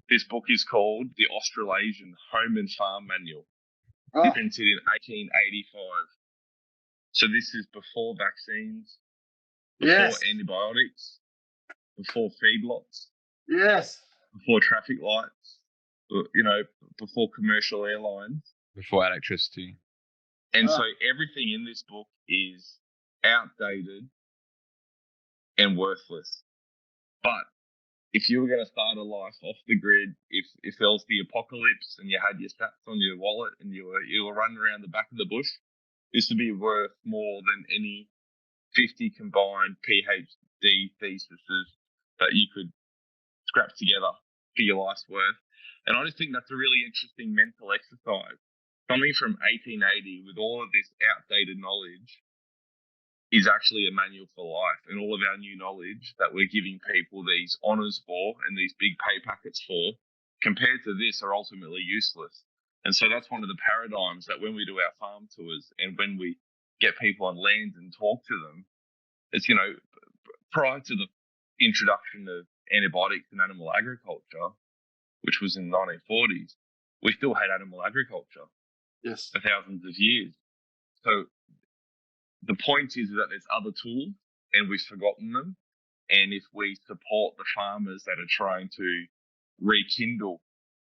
This book is called The Australasian Home and Farm Manual, printed in 1885. So this is before vaccines, before antibiotics, before feedlots, before traffic lights, before commercial airlines, before electricity. And so everything in this book is outdated and worthless. But if you were going to start a life off the grid, if there was the apocalypse and you had your stats on your wallet and you were running around the back of the bush, this would be worth more than any 50 combined PhD theses that you could scrap together for your life's worth. And I just think that's a really interesting mental exercise. Something from 1880 with all of this outdated knowledge is actually a manual for life, and all of our new knowledge that we're giving people these honours for and these big pay packets for, compared to this, are ultimately useless. And so that's one of the paradigms that when we do our farm tours and when we get people on land and talk to them, it's, prior to the introduction of antibiotics in animal agriculture, which was in the 1940s, we still had animal agriculture. Yes. For thousands of years. So the point is that there's other tools and we've forgotten them. And if we support the farmers that are trying to rekindle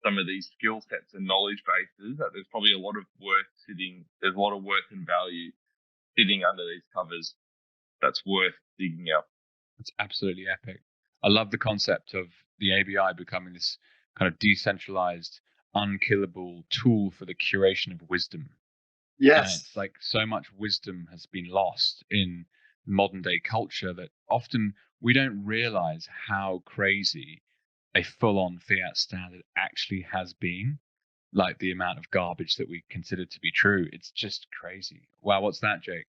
some of these skill sets and knowledge bases, that there's probably a lot of worth and value sitting under these covers that's worth digging up. It's absolutely epic. I love the concept of the ABI becoming this kind of decentralized, unkillable tool for the curation of wisdom. Yes. And it's like so much wisdom has been lost in modern day culture that often we don't realize how crazy a full-on fiat standard actually has been. like the amount of garbage that we consider to be true. It's just crazy. Wow, what's that, Jake?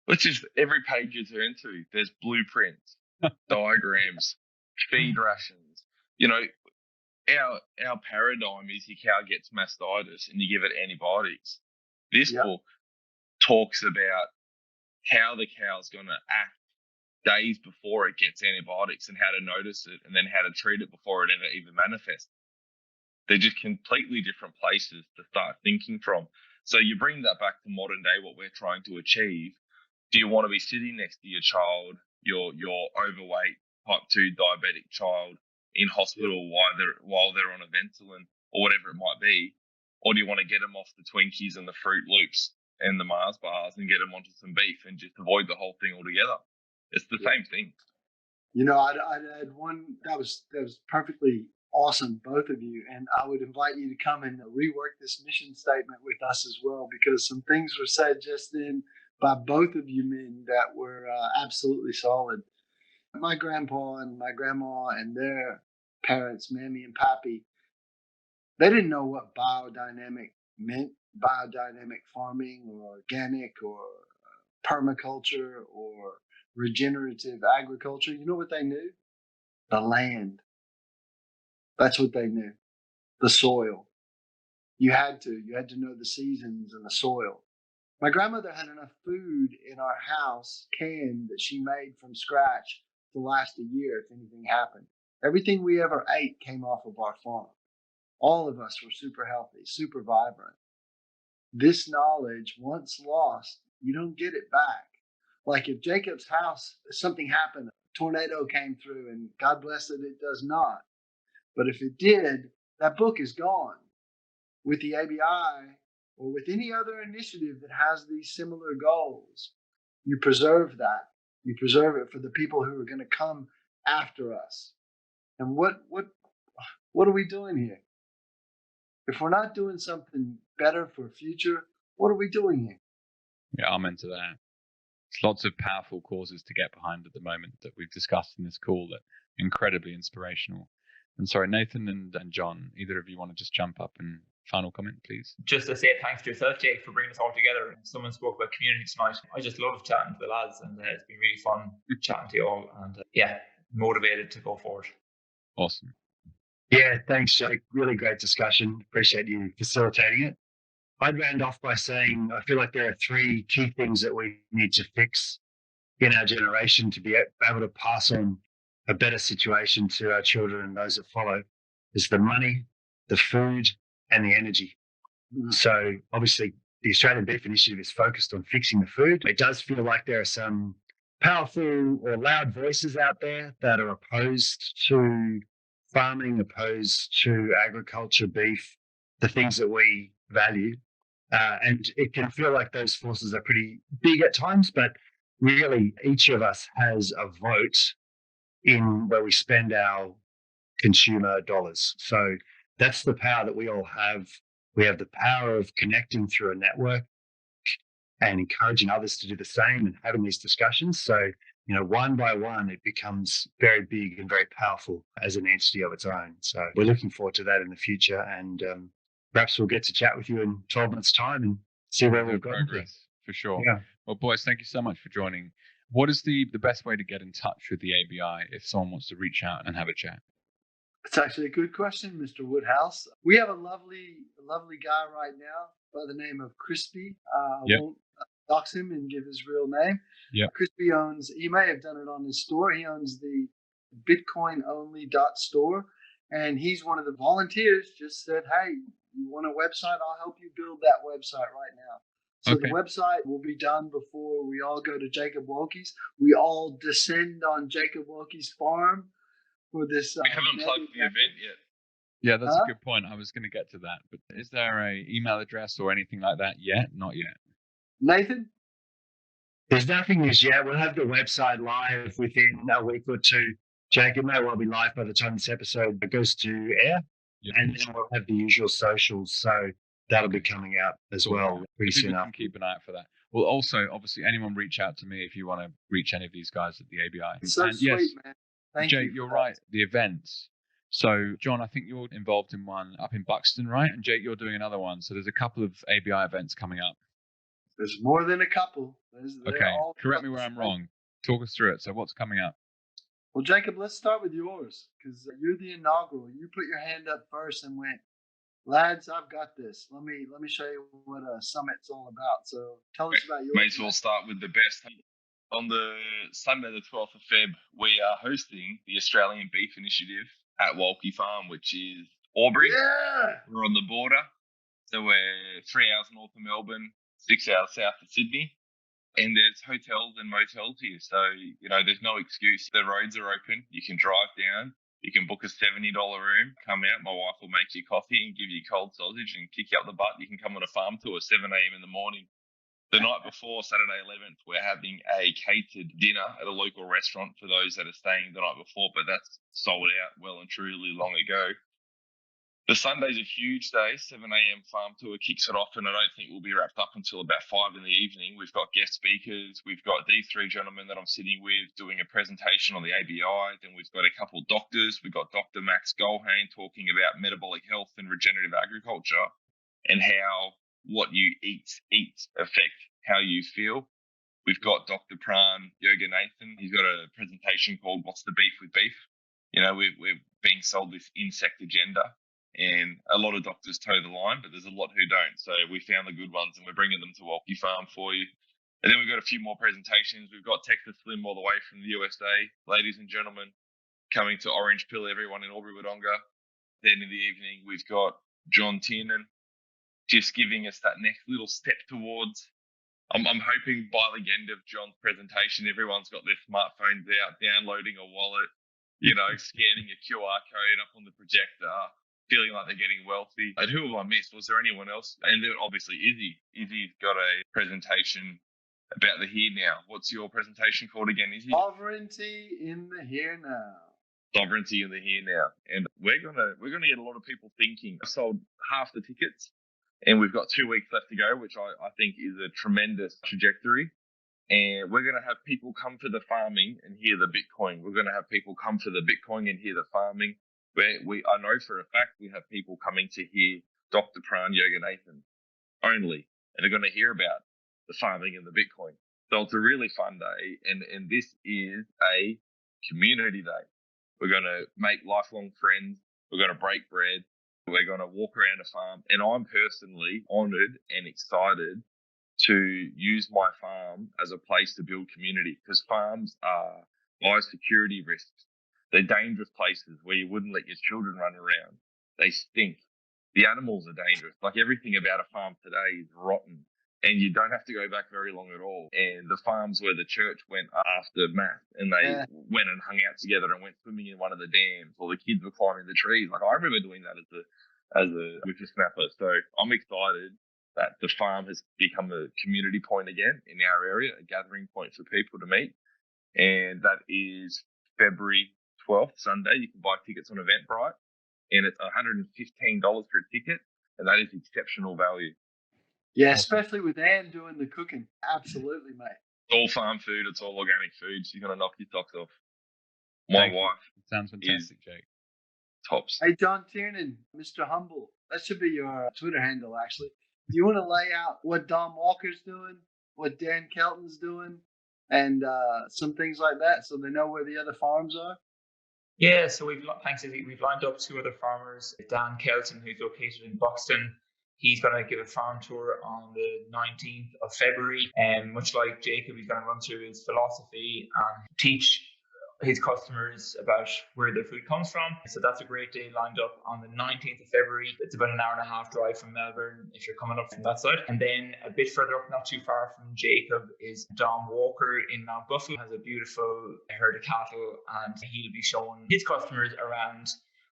It's just every page you turn to, there's blueprints, diagrams, feed rations. You know, our paradigm is your cow gets mastitis and you give it antibiotics. This book talks about how the cow's going to act days before it gets antibiotics and how to notice it and then how to treat it before it ever even manifests. They're just completely different places to start thinking from. So you bring that back to modern day, what we're trying to achieve. Do you want to be sitting next to your child, your overweight type 2 diabetic child in hospital while they're on a Ventolin or whatever it might be? Or do you want to get them off the Twinkies and the Fruit Loops and the Mars bars and get them onto some beef and just avoid the whole thing altogether? It's the same thing. You know, I'd add one that was perfectly awesome, both of you, and I would invite you to come and rework this mission statement with us as well, because some things were said just then by both of you men that were absolutely solid. My grandpa and my grandma and their parents, Mammy and Pappy, they didn't know what biodynamic meant, biodynamic farming or organic or permaculture or regenerative agriculture. You know what they knew? The land. That's what they knew. The soil. You had to know the seasons and the soil. My grandmother had enough food in our house, canned, that she made from scratch to last a year if anything happened. Everything we ever ate came off of our farm. All of us were super healthy, super vibrant. This knowledge, once lost, you don't get it back. Like if Jacob's house, something happened, a tornado came through, and God bless it, it does not. But if it did, that book is gone. With the ABI or with any other initiative that has these similar goals, you preserve that. You preserve it for the people who are going to come after us. And what are we doing here? If we're not doing something better for the future, what are we doing here? Yeah, I'm into that. There's lots of powerful causes to get behind at the moment that we've discussed in this call that are incredibly inspirational. And sorry, Nathan and John, either of you want to just jump up and final comment, please? Just to say thanks to yourself, Jake, for bringing us all together. Someone spoke about community tonight. I just love chatting to the lads, and it's been really fun chatting to you all, and motivated to go forward. Awesome. Yeah, thanks, Jake. Really great discussion. Appreciate you facilitating it. I'd round off by saying I feel like there are 3 key things that we need to fix in our generation to be able to pass on a better situation to our children and those that follow. Is the money, the food, and the energy. So obviously the Australian Beef Initiative is focused on fixing the food. It does feel like there are some powerful or loud voices out there that are opposed to farming, opposed to agriculture, beef, the things that we value. And it can feel like those forces are pretty big at times, but really each of us has a vote in where we spend our consumer dollars. So that's the power that we all have. We have the power of connecting through a network and encouraging others to do the same and having these discussions. So, you know, one by one, it becomes very big and very powerful as an entity of its own. So we're looking forward to that in the future. And perhaps we'll get to chat with you in 12 months' time and see where we've got progress. For sure. Yeah. Well, boys, thank you so much for joining. What is the best way to get in touch with the ABI if someone wants to reach out and have a chat? It's actually a good question, Mr. Woodhouse. We have a lovely guy right now by the name of Crispy. I won't dox him and give his real name. Crispy owns, he may have done it on his store. He owns the bitcoin-only .store. And he's one of the volunteers, just said, hey, you want a website? I'll help you build that website right now. So the website will be done before we all go to Jacob Wilkie's. We all descend on Jacob Wilkie's farm for this. We haven't plugged the event yet. Yeah, that's a good point. I was going to get to that. But is there an email address or anything like that yet? Not yet. Nathan? There's nothing as yet. We'll have the website live within a week or two. Jake, it may well be live by the time this episode goes to air. And then we'll have the usual socials. So that'll be coming out as well pretty soon after. Keep an eye out for that. Well, also, obviously, anyone reach out to me if you want to reach any of these guys at the ABI. So sweet, man. Thank Jake, you. You're right. The events, So, John, I think you're involved in one up in Buxton, right? And Jake, you're doing another one. So there's a couple of ABI events coming up. There's more than a couple. Okay, correct me where I'm wrong. Talk us through it. So what's coming up? Well, Jacob, let's start with yours because you're the inaugural. You put your hand up first and went, lads, I've got this. Let me show you what a summit's all about. So tell us about yours. May as well start with the best. On the Sunday, the 12th of Feb, we are hosting the Australian Beef Initiative at Walkie Farm, which is Albury. Yeah. We're on the border. So we're 3 hours north of Melbourne, 6 hours south of Sydney. And there's hotels and motels here. So, there's no excuse. The roads are open. You can drive down. You can book a $70 room. Come out. My wife will make you coffee and give you cold sausage and kick you up the butt. You can come on a farm tour 7 a.m. in the morning. The night before, Saturday 11th, we're having a catered dinner at a local restaurant for those that are staying the night before, but that's sold out well and truly long ago. The Sunday's a huge day. 7 a.m. farm tour kicks it off, and I don't think we'll be wrapped up until about 5 in the evening. We've got guest speakers. We've got these three gentlemen that I'm sitting with doing a presentation on the ABI. Then we've got a couple of doctors. We've got Dr. Max Goldhain talking about metabolic health and regenerative agriculture and how what you eat affect how you feel. We've got Dr. Pran Yoganathan. He's got a presentation called What's the Beef with Beef? We're being sold this insect agenda. And a lot of doctors toe the line, but there's a lot who don't. So we found the good ones and we're bringing them to Walkie Farm for you. And then we've got a few more presentations. We've got Texas Slim all the way from the USA. Ladies and gentlemen, coming to Orange Pill, everyone in Albury Wodonga. Then in the evening, we've got John Tiernan just giving us that next little step towards. I'm hoping by the end of John's presentation, everyone's got their smartphones out, downloading a wallet, scanning a QR code up on the projector, feeling like they're getting wealthy. And who have I missed? Was there anyone else? And then obviously Izzy. Izzy's got a presentation about the here now. What's your presentation called again, Izzy? Sovereignty in the here now. Sovereignty in the here now. And we're gonna get a lot of people thinking. I sold half the tickets and we've got 2 weeks left to go, which I think is a tremendous trajectory. And we're going to have people come for the farming and hear the Bitcoin. We're going to have people come for the Bitcoin and hear the farming. I know for a fact we have people coming to hear Dr. Pran Yoganathan only, and they're going to hear about the farming and the Bitcoin. So it's a really fun day, and this is a community day. We're going to make lifelong friends. We're going to break bread. We're going to walk around a farm, and I'm personally honoured and excited to use my farm as a place to build community because farms are biosecurity risks. They're dangerous places where you wouldn't let your children run around. They stink. The animals are dangerous. Like everything about a farm today is rotten. And you don't have to go back very long at all. And the farms where the church went after mass and they went and hung out together and went swimming in one of the dams, or the kids were climbing the trees. Like I remember doing that as a whippersnapper. So I'm excited that the farm has become a community point again in our area, a gathering point for people to meet. And that is February 12th, Sunday. You can buy tickets on Eventbrite, and it's $115 for a ticket, and that is exceptional value. Yeah, especially with Anne doing the cooking. Absolutely, mate. It's all farm food. It's all organic food. She's going to knock your socks off. My wife. Sounds fantastic, Jake. Tops. Hey, John Tiernan, Mr. Humble. That should be your Twitter handle, actually. Do you want to lay out what Dom Walker's doing, what Dan Kelton's doing, and some things like that so they know where the other farms are? Yeah, so thanks, Izzy. We've lined up 2 other farmers. Dan Kelton, who's located in Buxton. He's going to give a farm tour on the 19th of February. And much like Jacob, he's going to run through his philosophy and teach his customers about where their food comes from. So that's a great day lined up on the 19th of February. It's about an hour and a half drive from Melbourne if you're coming up from that side. And then a bit further up, not too far from Jacob, is Dom Walker in Mount Buffalo. Has a beautiful herd of cattle, and he'll be showing his customers around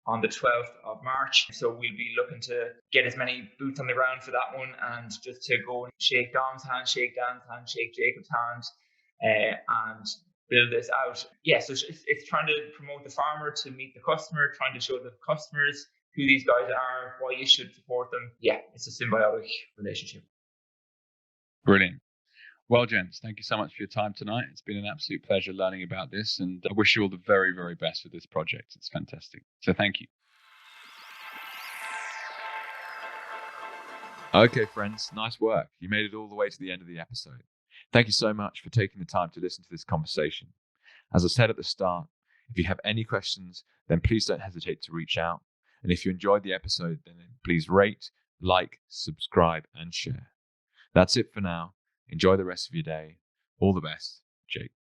on the 12th of March. So we'll be looking to get as many boots on the ground for that one, and just to go and shake Dom's hand, shake Dan's hand, shake Jacob's hand, and build this out. Yeah, so it's trying to promote the farmer to meet the customer, trying to show the customers who these guys are, why you should support them. Yeah, it's a symbiotic relationship. Brilliant. Well, gents, thank you so much for your time tonight. It's been an absolute pleasure learning about this, and I wish you all the very, very best with this project. It's fantastic. So thank you. Okay, friends, nice work. You made it all the way to the end of the episode. Thank you so much for taking the time to listen to this conversation. As I said at the start, if you have any questions, then please don't hesitate to reach out. And if you enjoyed the episode, then please rate, like, subscribe, and share. That's it for now. Enjoy the rest of your day. All the best, Jake.